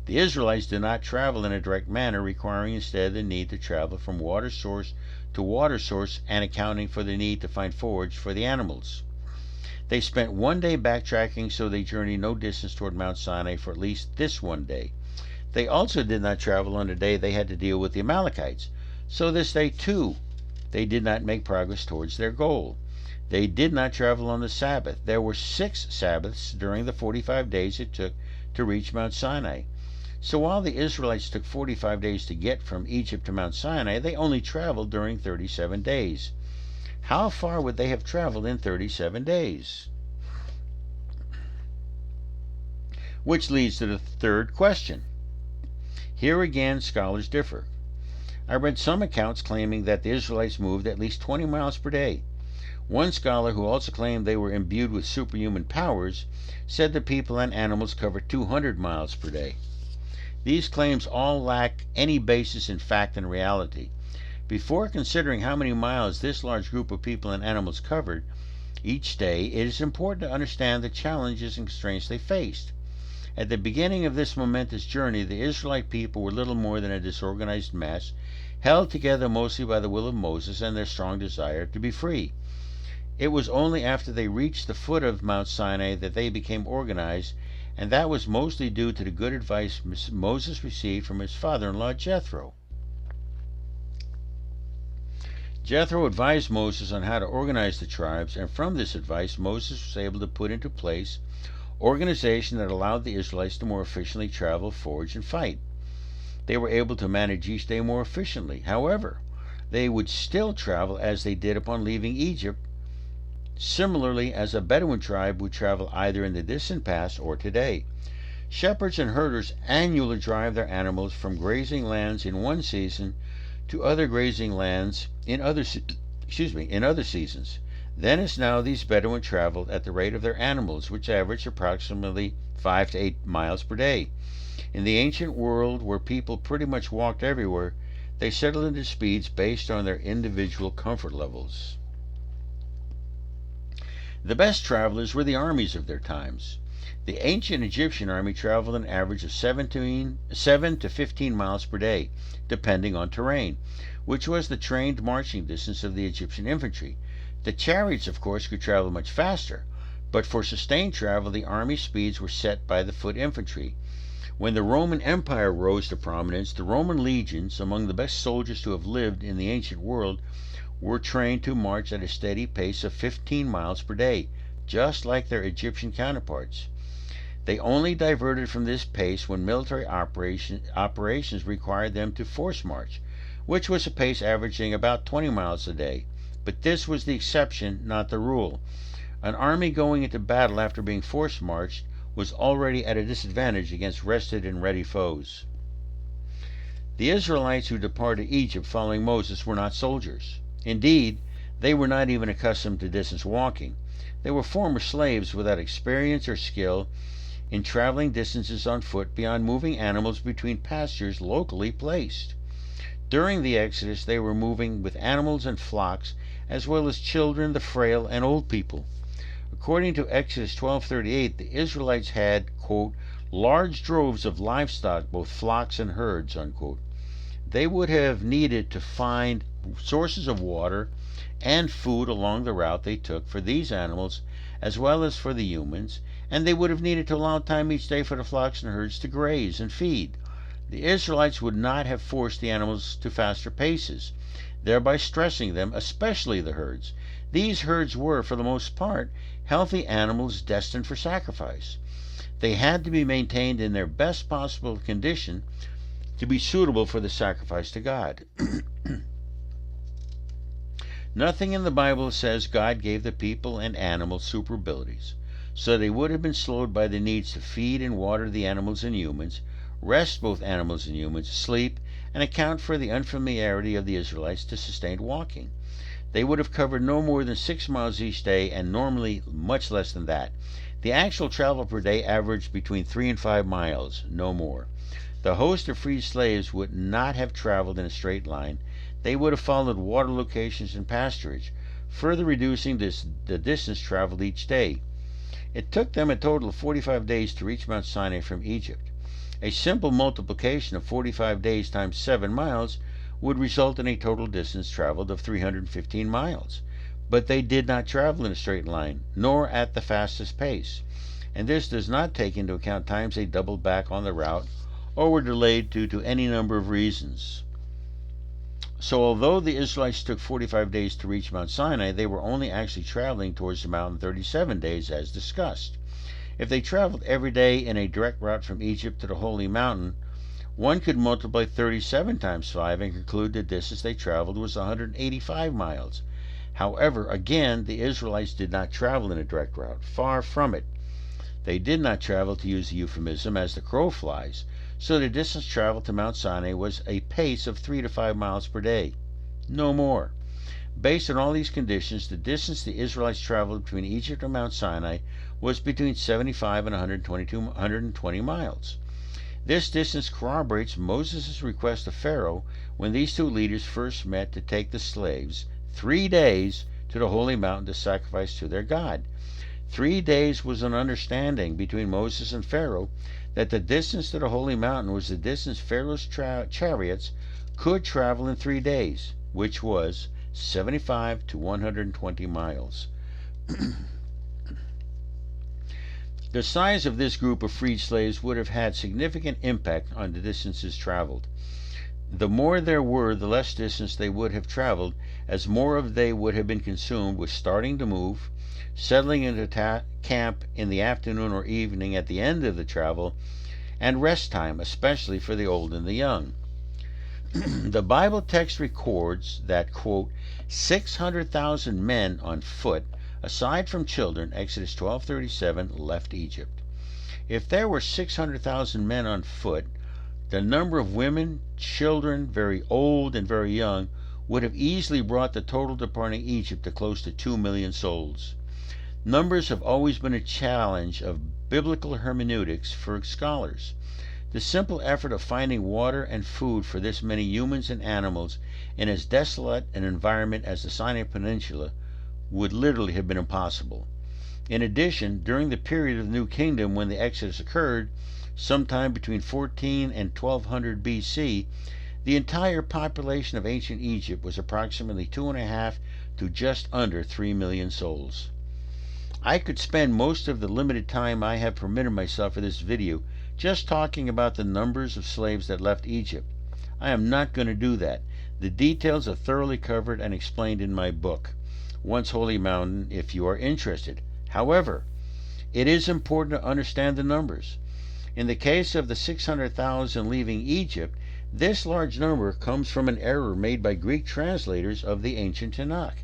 The Israelites did not travel in a direct manner, requiring instead the need to travel from water source to water source and accounting for the need to find forage for the animals. They spent 1 day backtracking, so they journeyed no distance toward Mount Sinai for at least this 1 day. They also did not travel on the day they had to deal with the Amalekites, so this day too they did not make progress towards their goal. They did not travel on the Sabbath. There were 6 Sabbaths during the 45 days it took to reach Mount Sinai. So while the Israelites took 45 days to get from Egypt to Mount Sinai, they only traveled during 37 days. How far would they have traveled in 37 days? Which leads to the third question. Here again, scholars differ. I read some accounts claiming that the Israelites moved at least 20 miles per day. One scholar, who also claimed they were imbued with superhuman powers, said the people and animals covered 200 miles per day. These claims all lack any basis in fact and reality. Before considering how many miles this large group of people and animals covered each day, it is important to understand the challenges and constraints they faced. At the beginning of this momentous journey, the Israelite people were little more than a disorganized mess, held together mostly by the will of Moses and their strong desire to be free. It was only after they reached the foot of Mount Sinai that they became organized, and that was mostly due to the good advice Moses received from his father-in-law Jethro. Jethro advised Moses on how to organize the tribes, and from this advice, Moses was able to put into place organization that allowed the Israelites to more efficiently travel, forage, and fight. They were able to manage each day more efficiently. However, they would still travel as they did upon leaving Egypt, similarly as a Bedouin tribe would travel either in the distant past or today. Shepherds and herders annually drive their animals from grazing lands in one season to other grazing lands in other seasons. Then as now, these Bedouin traveled at the rate of their animals, which averaged approximately 5 to 8 miles per day. In the ancient world, where people pretty much walked everywhere, they settled into speeds based on their individual comfort levels. The best travelers were the armies of their times. The ancient Egyptian army traveled an average of 7 to 15 miles per day, depending on terrain, which was the trained marching distance of the Egyptian infantry. The chariots, of course, could travel much faster, but for sustained travel, the army speeds were set by the foot infantry. When the Roman Empire rose to prominence, the Roman legions, among the best soldiers to have lived in the ancient world, were trained to march at a steady pace of 15 miles per day, just like their Egyptian counterparts. They only diverted from this pace when military operations required them to force march, which was a pace averaging about 20 miles a day. But this was the exception, not the rule. An army going into battle after being force marched was already at a disadvantage against rested and ready foes. The Israelites who departed Egypt following Moses were not soldiers. Indeed, they were not even accustomed to distance walking. They were former slaves without experience or skill in traveling distances on foot beyond moving animals between pastures locally placed. During the Exodus, they were moving with animals and flocks, as well as children, the frail, and old people. According to Exodus 12:38, the Israelites had, quote, large droves of livestock, both flocks and herds, unquote. They would have needed to find sources of water and food along the route they took for these animals as well as for the humans, and they would have needed to allow time each day for the flocks and herds to graze and feed. The Israelites would not have forced the animals to faster paces, thereby stressing them, especially the herds. These herds were, for the most part, healthy animals destined for sacrifice. They had to be maintained in their best possible condition to be suitable for the sacrifice to God. Nothing in the Bible says God gave the people and animals super abilities, so they would have been slowed by the needs to feed and water the animals and humans, rest both animals and humans, sleep, and account for the unfamiliarity of the Israelites to sustained walking. They would have covered no more than 6 miles each day, and normally much less than that. The actual travel per day averaged between 3 and 5 miles, no more. The host of freed slaves would not have traveled in a straight line. They would have followed water locations and pasturage, further reducing the distance traveled each day. It took them a total of 45 days to reach Mount Sinai from Egypt. A simple multiplication of 45 days times 7 miles would result in a total distance traveled of 315 miles. But they did not travel in a straight line, nor at the fastest pace. And this does not take into account times they doubled back on the route or were delayed due to any number of reasons. So although the Israelites took 45 days to reach Mount Sinai, they were only actually traveling towards the mountain 37 days as discussed. If they traveled every day in a direct route from Egypt to the Holy Mountain, one could multiply 37 times 5 and conclude the distance they traveled was 185 miles. However, again, the Israelites did not travel in a direct route. Far from it. They did not travel, to use the euphemism, as the crow flies, so the distance traveled to Mount Sinai was a pace of 3 to 5 miles per day. No more. Based on all these conditions, the distance the Israelites traveled between Egypt and Mount Sinai was between 75 and 120 miles. This distance corroborates Moses' request to Pharaoh when these two leaders first met to take the slaves 3 days to the Holy Mountain to sacrifice to their God. 3 days was an understanding between Moses and Pharaoh that the distance to the Holy Mountain was the distance Pharaoh's chariots could travel in 3 days, which was 75 to 120 miles. The size of this group of freed slaves would have had significant impact on the distances traveled. The more there were, the less distance they would have traveled, as more of they would have been consumed with starting to move, settling into camp in the afternoon or evening at the end of the travel, and rest time, especially for the old and the young. The Bible text records that, quote, 600,000 men on foot, aside from children, Exodus 12:37, left Egypt. If there were 600,000 men on foot, the number of women, children, very old and very young, would have easily brought the total departing Egypt to close to 2 million souls. Numbers have always been a challenge of biblical hermeneutics for scholars. The simple effort of finding water and food for this many humans and animals in as desolate an environment as the Sinai Peninsula would literally have been impossible. In addition, during the period of the New Kingdom when the Exodus occurred, sometime between 14 and 1200 BC, the entire population of ancient Egypt was approximately 2.5 to just under 3 million souls. I could spend most of the limited time I have permitted myself for this video just talking about the numbers of slaves that left Egypt. I am not going to do that. The details are thoroughly covered and explained in my book, Once Holy Mountain, if you are interested. However, it is important to understand the numbers. In the case of the 600,000 leaving Egypt, this large number comes from an error made by Greek translators of the ancient Tanakh.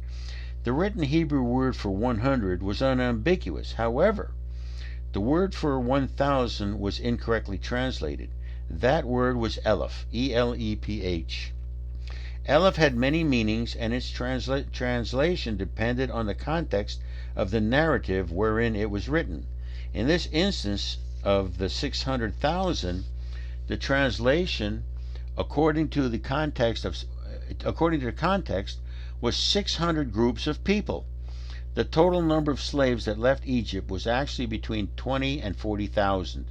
The written Hebrew word for 100 was unambiguous. However, the word for 1,000 was incorrectly translated. That word was Eleph, E-L-E-P-H. Eleph had many meanings, and its translation depended on the context of the narrative wherein it was written. In this instance of the 600,000, the translation, according to the context, was 600 groups of people. The total number of slaves that left Egypt was actually between 20 and 40,000.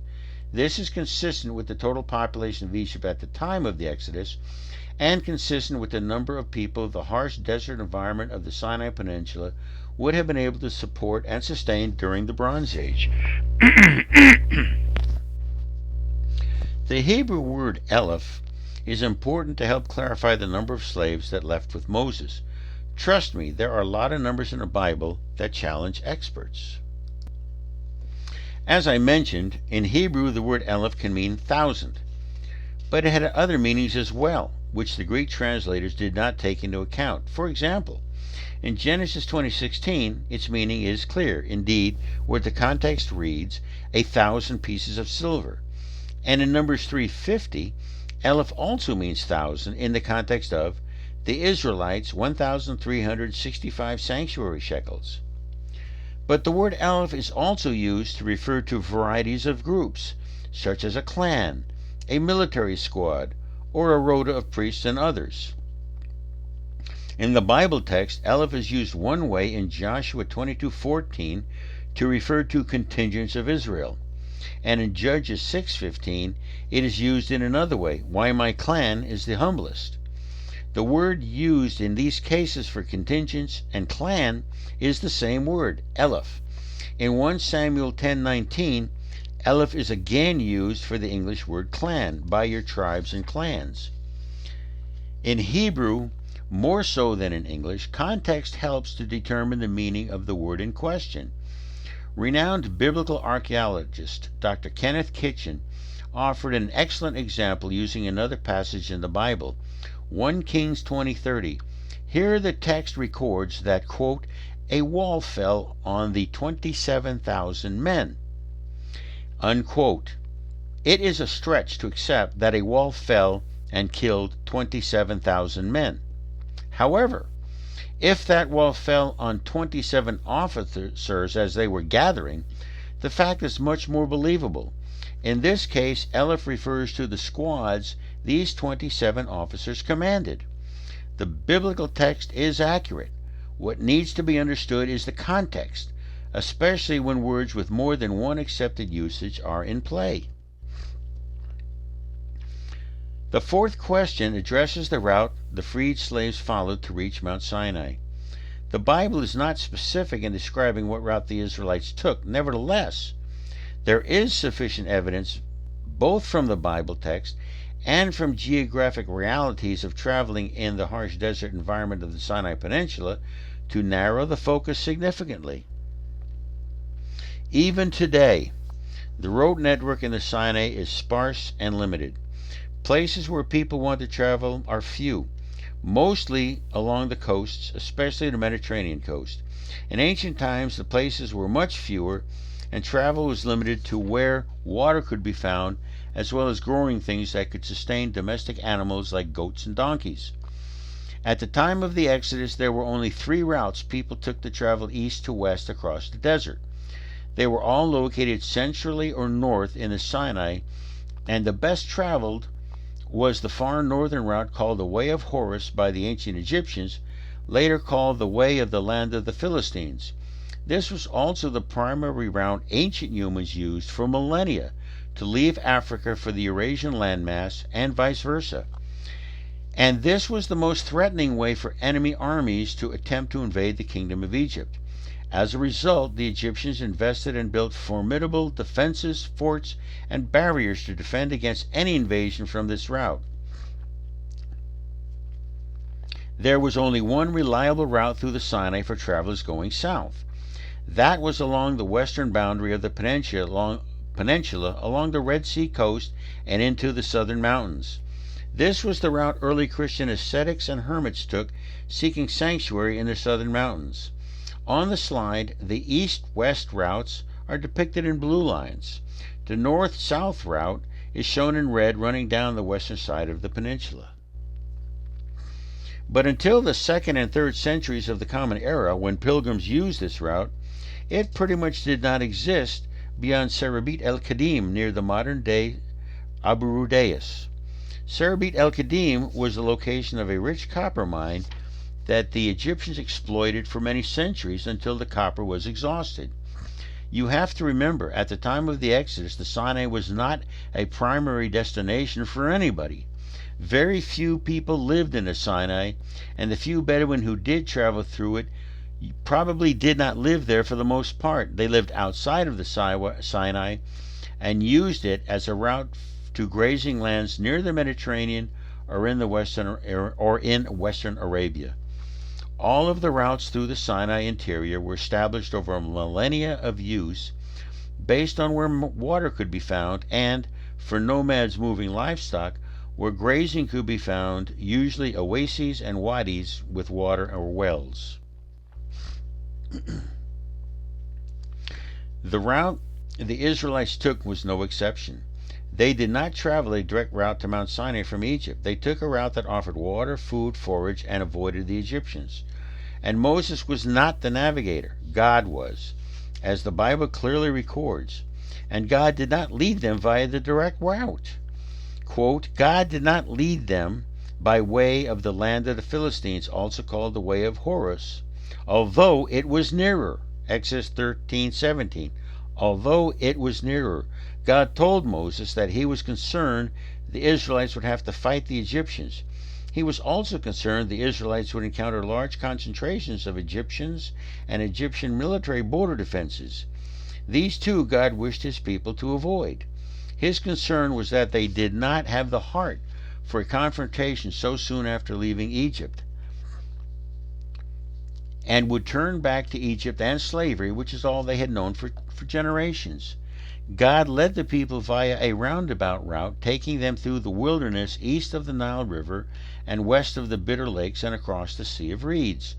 This is consistent with the total population of Egypt at the time of the Exodus, and consistent with the number of people the harsh desert environment of the Sinai Peninsula would have been able to support and sustain during the Bronze Age. The Hebrew word Eleph is important to help clarify the number of slaves that left with Moses. Trust me, there are a lot of numbers in the Bible that challenge experts. As I mentioned, in Hebrew the word Eleph can mean 1,000, but it had other meanings as well, which the Greek translators did not take into account. For example, in Genesis 20:16, its meaning is clear, indeed, where the context reads, 1,000 pieces of silver. And in Numbers 3:50, Eleph also means 1,000 in the context of the Israelites' 1,365 sanctuary shekels. But the word Eleph is also used to refer to varieties of groups, such as a clan, a military squad, or a rota of priests and others. In the Bible text, Eleph is used one way in Joshua 22:14 to refer to contingents of Israel, and in Judges 6:15 it is used in another way, why my clan is the humblest. The word used in these cases for contingents and clan is the same word, Eleph. In 1 Samuel 10:19, Eleph is again used for the English word clan, by your tribes and clans. In Hebrew, more so than in English, context helps to determine the meaning of the word in question. Renowned biblical archaeologist Dr. Kenneth Kitchen offered an excellent example using another passage in the Bible, 1 Kings 20:30. Here the text records that, quote, a wall fell on the 27,000 men, unquote. It is a stretch to accept that a wall fell and killed 27,000 men. However, if that wall fell on 27 officers as they were gathering, the fact is much more believable. In this case, Eleph refers to the squads these 27 officers commanded. The biblical text is accurate. What needs to be understood is the context, especially when words with more than one accepted usage are in play. The fourth question addresses the route the freed slaves followed to reach Mt Sinai. The Bible is not specific in describing what route the Israelites took. Nevertheless, there is sufficient evidence, both from the Bible text and from geographic realities of traveling in the harsh desert environment of the Sinai Peninsula to narrow the focus significantly. Even today, the road network in the Sinai is sparse and limited. Places where people want to travel are few, mostly along the coasts, especially the Mediterranean coast. In ancient times, the places were much fewer, and travel was limited to where water could be found, as well as growing things that could sustain domestic animals like goats and donkeys. At the time of the Exodus, there were only 3 routes people took to travel east to west across the desert. They were all located centrally or north in the Sinai, and the best traveled was the far northern route called the Way of Horus by the ancient Egyptians, later called the Way of the Land of the Philistines. This was also the primary route ancient humans used for millennia to leave Africa for the Eurasian landmass and vice versa. And this was the most threatening way for enemy armies to attempt to invade the kingdom of Egypt. As a result, the Egyptians invested and built formidable defenses, forts, and barriers to defend against any invasion from this route. There was only one reliable route through the Sinai for travelers going south. That was along the western boundary of the peninsula along the Red Sea coast and into the southern mountains. This was the route early Christian ascetics and hermits took, seeking sanctuary in the southern mountains. On the slide, the east-west routes are depicted in blue lines. The north-south route is shown in red, running down the western side of the peninsula. But until the 2nd and 3rd centuries of the Common Era, when pilgrims used this route, it pretty much did not exist beyond Serebit el-Kadim near the modern-day Abu Rudeis. Serebit el-Kadim was the location of a rich copper mine that the Egyptians exploited for many centuries until the copper was exhausted. You have to remember, at the time of the Exodus, the Sinai was not a primary destination for anybody. Very few people lived in the Sinai, and the few Bedouin who did travel through it probably did not live there for the most part. They lived outside of the Sinai and used it as a route to grazing lands near the Mediterranean or in Western Arabia. All of the routes through the Sinai interior were established over millennia of use based on where water could be found and, for nomads moving livestock, where grazing could be found, usually oases and wadis with water or wells. The route the Israelites took was no exception. They did not travel a direct route to Mount Sinai from Egypt. They took a route that offered water, food, forage, and avoided the Egyptians. And Moses was not the navigator. God was, as the Bible clearly records. And God did not lead them via the direct route. Quote, God did not lead them by way of the land of the Philistines, also called the Way of Horus, although it was nearer. Exodus 13:17. Although it was nearer, God told Moses that he was concerned the Israelites would have to fight the Egyptians. He was also concerned the Israelites would encounter large concentrations of Egyptians and Egyptian military border defenses. These too God wished his people to avoid. His concern was that they did not have the heart for a confrontation so soon after leaving Egypt, and would turn back to Egypt and slavery, which is all they had known for generations. God led the people via a roundabout route, taking them through the wilderness east of the Nile River and west of the Bitter Lakes and across the Sea of Reeds.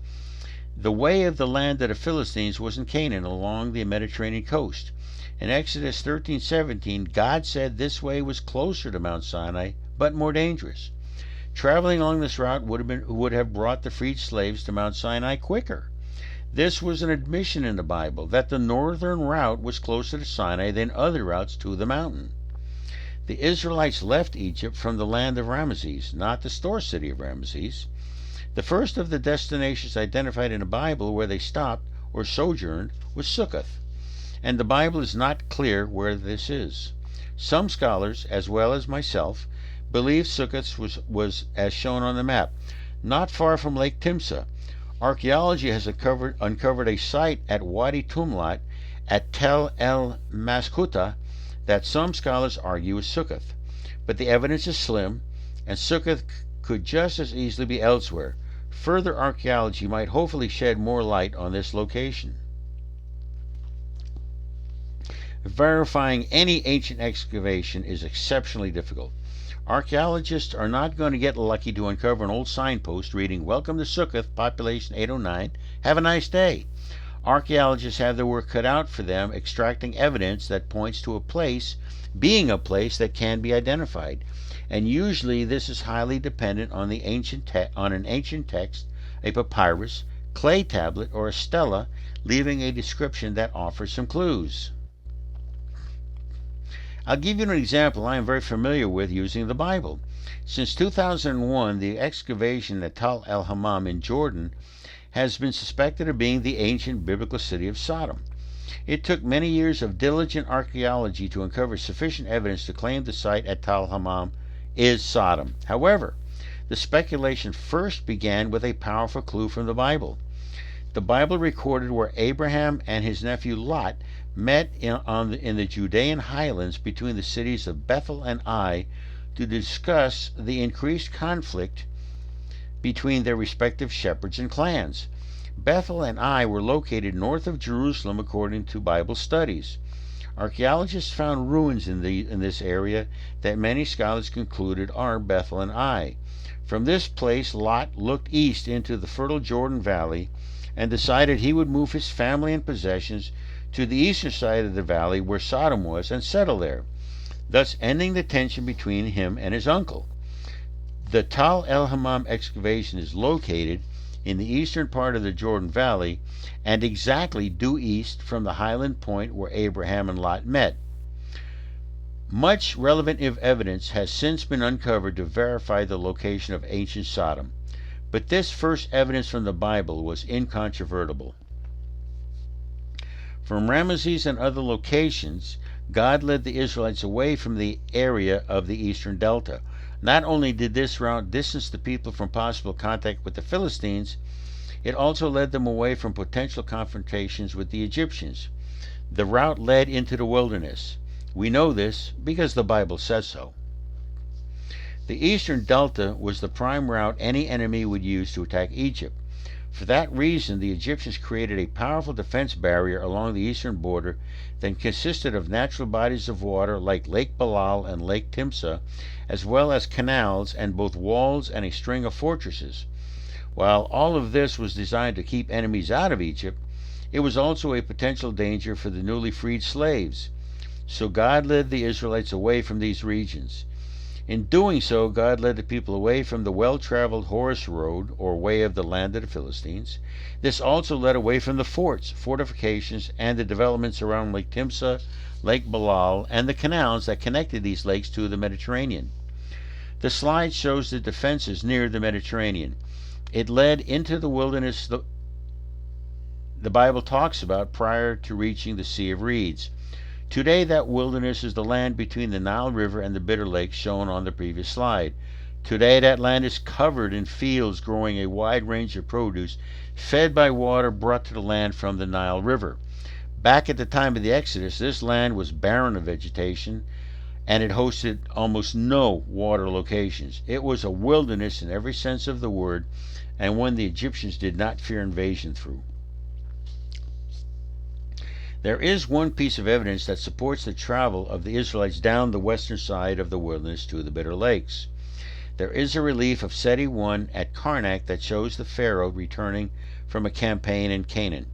The way of the land of the Philistines was in Canaan along the Mediterranean coast. In Exodus 13:17, God said this way was closer to Mount Sinai, but more dangerous. Traveling along this route would have brought the freed slaves to Mount Sinai quicker. This was an admission in the Bible that the northern route was closer to Sinai than other routes to the mountain. The Israelites left Egypt from the land of Ramesses, not the store city of Ramesses. The first of the destinations identified in the Bible where they stopped or sojourned was Succoth, and the Bible is not clear where this is. Some scholars, as well as myself, believe Succoth was as shown on the map, not far from Lake Timsah. Archaeology has uncovered a site at Wadi Tumlat at Tel el Maskuta that some scholars argue is Succoth. but the evidence is slim, and Succoth could just as easily be elsewhere. Further archaeology might hopefully shed more light on this location. Verifying any ancient excavation is exceptionally difficult. Archaeologists are not going to get lucky to uncover an old signpost reading, "Welcome to Succoth, population 809, have a nice day." Archaeologists have their work cut out for them extracting evidence that points to a place being a place that can be identified. And usually this is highly dependent on an ancient text, a papyrus, clay tablet, or a stela, leaving a description that offers some clues. I'll give you an example I am very familiar with using the Bible. Since 2001, the excavation at Tal el-Hammam in Jordan has been suspected of being the ancient biblical city of Sodom. It took many years of diligent archaeology to uncover sufficient evidence to claim the site at Tal el-Hammam is Sodom. However, the speculation first began with a powerful clue from the Bible. The Bible recorded where Abraham and his nephew Lot met in the Judean highlands between the cities of Bethel and Ai to discuss the increased conflict between their respective shepherds and clans. Bethel and Ai were located north of Jerusalem according to Bible studies. Archaeologists found ruins in this area that many scholars concluded are Bethel and Ai. From this place, Lot looked east into the fertile Jordan Valley and decided he would move his family and possessions to the eastern side of the valley where Sodom was and settle there, thus ending the tension between him and his uncle. The Tal el-Hammam excavation is located in the eastern part of the Jordan Valley and exactly due east from the highland point where Abraham and Lot met. Much relevant evidence has since been uncovered to verify the location of ancient Sodom, but this first evidence from the Bible was incontrovertible. From Ramesses and other locations, God led the Israelites away from the area of the eastern delta. Not only did this route distance the people from possible contact with the Philistines, it also led them away from potential confrontations with the Egyptians. The route led into the wilderness. We know this because the Bible says so. The eastern delta was the prime route any enemy would use to attack Egypt. For that reason, the Egyptians created a powerful defense barrier along the eastern border that consisted of natural bodies of water like Lake Balal and Lake Timsah, as well as canals and both walls and a string of fortresses. While all of this was designed to keep enemies out of Egypt, it was also a potential danger for the newly freed slaves. So God led the Israelites away from these regions. In doing so, God led the people away from the well-traveled Horus Road, or way of the land of the Philistines. This also led away from the fortifications, and the developments around Lake Timsah, Lake Balal, and the canals that connected these lakes to the Mediterranean. The slide shows the defenses near the Mediterranean. It led into the wilderness the Bible talks about prior to reaching the Sea of Reeds. Today, that wilderness is the land between the Nile River and the Bitter Lake shown on the previous slide. Today, that land is covered in fields growing a wide range of produce, fed by water brought to the land from the Nile River. Back at the time of the Exodus, this land was barren of vegetation, and it hosted almost no water locations. It was a wilderness in every sense of the word, and one the Egyptians did not fear invasion through. There is one piece of evidence that supports the travel of the Israelites down the western side of the wilderness to the Bitter Lakes. There is a relief of Seti I at Karnak that shows the Pharaoh returning from a campaign in Canaan.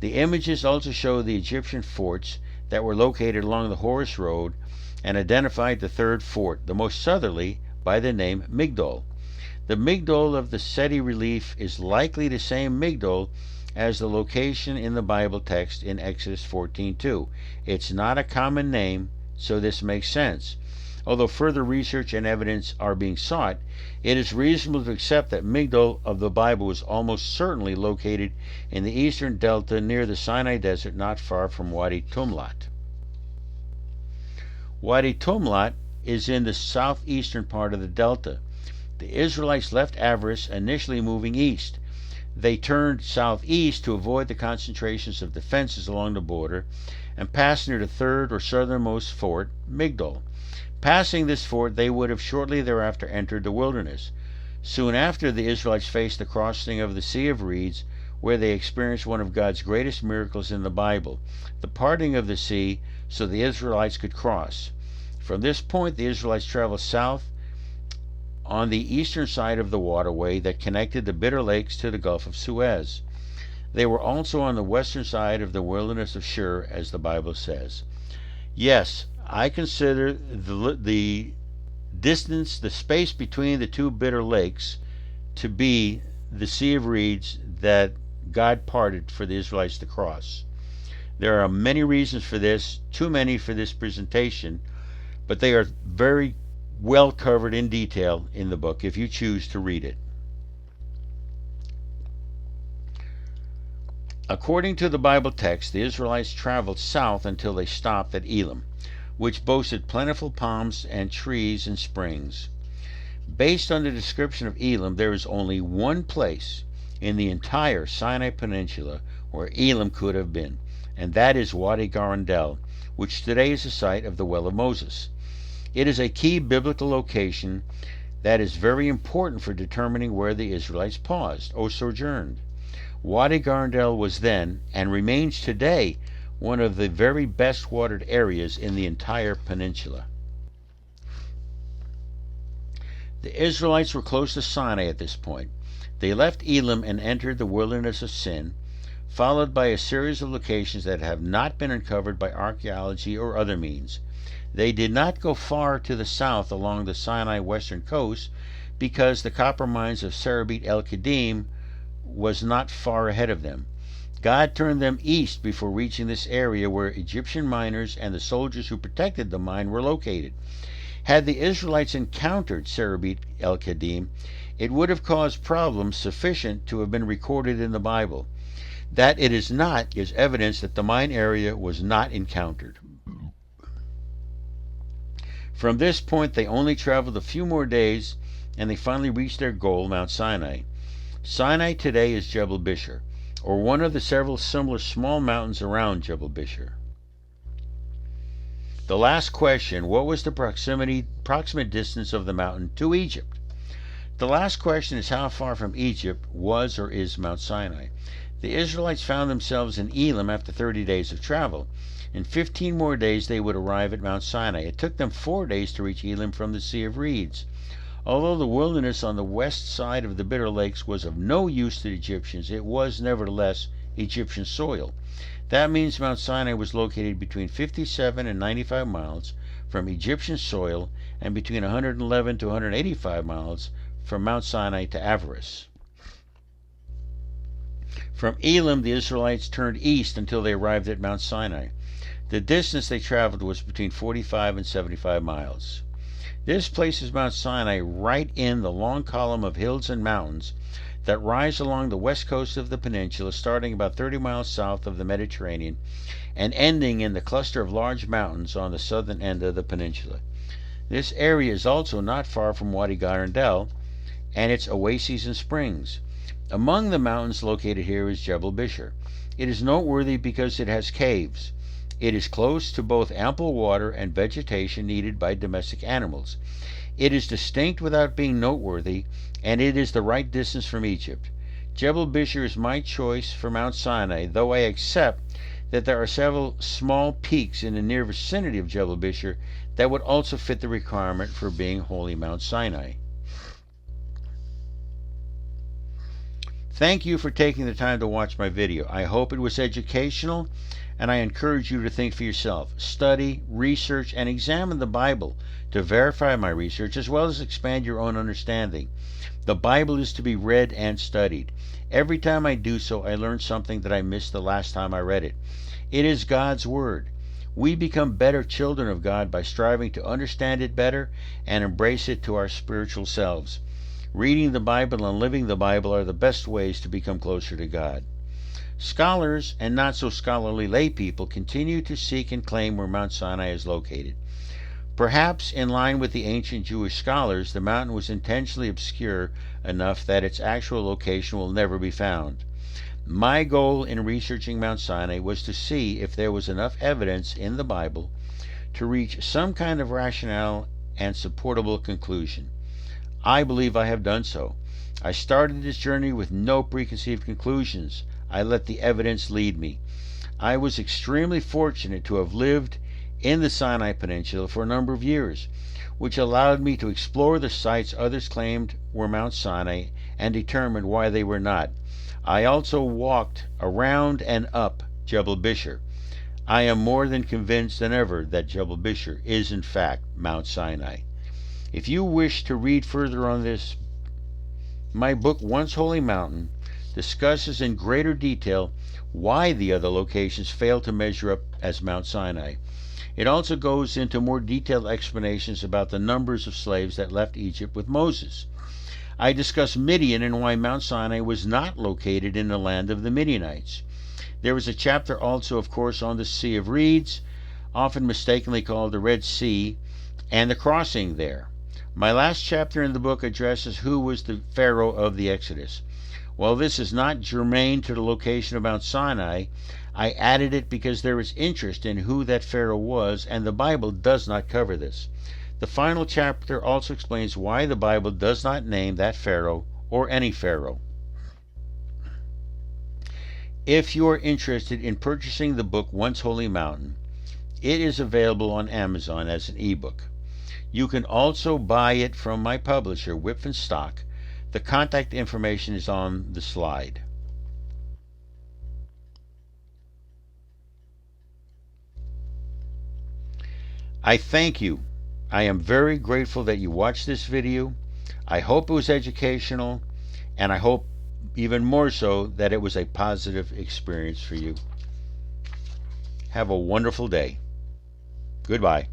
The images also show the Egyptian forts that were located along the Horus Road and identified the third fort, the most southerly, by the name Migdol. The Migdol of the Seti relief is likely the same Migdol as the location in the Bible text in Exodus 14:2. It's not a common name, so this makes sense. Although further research and evidence are being sought, it is reasonable to accept that Migdol of the Bible was almost certainly located in the eastern delta near the Sinai Desert, not far from Wadi Tumlat. Wadi Tumlat is in the southeastern part of the delta. The Israelites left Avaris, initially moving east. They turned southeast to avoid the concentrations of defenses along the border and passed near the third or southernmost fort, Migdol. Passing this fort, they would have shortly thereafter entered the wilderness. Soon after, the Israelites faced the crossing of the Sea of Reeds, where they experienced one of God's greatest miracles in the Bible, the parting of the sea so the Israelites could cross. From this point, the Israelites traveled south on the eastern side of the waterway that connected the Bitter Lakes to the Gulf of Suez. They were also on the western side of the wilderness of Shur, as the Bible says. Yes, I consider the distance, the space between the two bitter lakes, to be the Sea of Reeds that God parted for the Israelites to cross. There are many reasons for this, too many for this presentation, but they are very well covered in detail in the book if you choose to read it. According to the Bible text, the Israelites traveled south until they stopped at Elim, which boasted plentiful palms and trees and springs. Based on the description of Elim, there is only one place in the entire Sinai Peninsula where Elim could have been, and that is Wadi Garandel, which today is the site of the Well of Moses. It is a key biblical location that is very important for determining where the Israelites paused or sojourned. Wadi Garandel was then, and remains today, one of the very best watered areas in the entire peninsula. The Israelites were close to Sinai at this point. They left Elim and entered the wilderness of Sin, followed by a series of locations that have not been uncovered by archaeology or other means. They did not go far to the south along the Sinai western coast because the copper mines of Serebit el-Kedim was not far ahead of them. God turned them east before reaching this area where Egyptian miners and the soldiers who protected the mine were located. Had the Israelites encountered Serebit el-Kedim, it would have caused problems sufficient to have been recorded in the Bible. That it is not is evidence that the mine area was not encountered. From this point, they only traveled a few more days, and they finally reached their goal, Mount Sinai. Sinai today is Jebel Bishr, or one of the several similar small mountains around Jebel Bishr. The last question, what was the approximate distance of the mountain to Egypt? The last question is how far from Egypt was or is Mount Sinai. The Israelites found themselves in Elim after 30 days of travel. In 15 more days they would arrive at Mount Sinai. It took them 4 days to reach Elim from the Sea of Reeds. Although the wilderness on the west side of the Bitter Lakes was of no use to the Egyptians, it was nevertheless Egyptian soil. That means Mount Sinai was located between 57 and 95 miles from Egyptian soil and between 111 to 185 miles from Mount Sinai to Avaris. From Elim, the Israelites turned east until they arrived at Mount Sinai. The distance they traveled was between 45 and 75 miles. This places Mount Sinai right in the long column of hills and mountains that rise along the west coast of the peninsula, starting about 30 miles south of the Mediterranean and ending in the cluster of large mountains on the southern end of the peninsula. This area is also not far from Wadi Garandel and its oases and springs. Among the mountains located here is Jebel Bishr. It is noteworthy because it has caves. It is close to both ample water and vegetation needed by domestic animals. It is distinct without being noteworthy, and it is the right distance from Egypt. Jebel Bishr is my choice for Mount Sinai, though I accept that there are several small peaks in the near vicinity of Jebel Bishr that would also fit the requirement for being Holy Mount Sinai. Thank you for taking the time to watch my video. I hope it was educational, and I encourage you to think for yourself. Study, research, and examine the Bible to verify my research as well as expand your own understanding. The Bible is to be read and studied. Every time I do so, I learn something that I missed the last time I read it. It is God's Word. We become better children of God by striving to understand it better and embrace it to our spiritual selves. Reading the Bible and living the Bible are the best ways to become closer to God. Scholars and not so scholarly lay people continue to seek and claim where Mount Sinai is located. Perhaps in line with the ancient Jewish scholars, the mountain was intentionally obscure enough that its actual location will never be found. My goal in researching Mount Sinai was to see if there was enough evidence in the Bible to reach some kind of rationale and supportable conclusion. I believe I have done so. I started this journey with no preconceived conclusions. I let the evidence lead me. I was extremely fortunate to have lived in the Sinai Peninsula for a number of years, which allowed me to explore the sites others claimed were Mount Sinai and determine why they were not. I also walked around and up Jebel Bishr. I am more than convinced than ever that Jebel Bishr is in fact Mount Sinai. If you wish to read further on this, my book Once Holy Mountain discusses in greater detail why the other locations fail to measure up as Mount Sinai. It also goes into more detailed explanations about the numbers of slaves that left Egypt with Moses. I discuss Midian and why Mount Sinai was not located in the land of the Midianites. There is a chapter also, of course, on the Sea of Reeds, often mistakenly called the Red Sea, and the crossing there. My last chapter in the book addresses who was the Pharaoh of the Exodus. While this is not germane to the location of Mount Sinai, I added it because there is interest in who that Pharaoh was, and the Bible does not cover this. The final chapter also explains why the Bible does not name that Pharaoh or any Pharaoh. If you are interested in purchasing the book Once Holy Mountain, it is available on Amazon as an ebook. You can also buy it from my publisher, Whitman Stock. The contact information is on the slide. I thank you. I am very grateful that you watched this video. I hope it was educational, and I hope even more so that it was a positive experience for you. Have a wonderful day. Goodbye.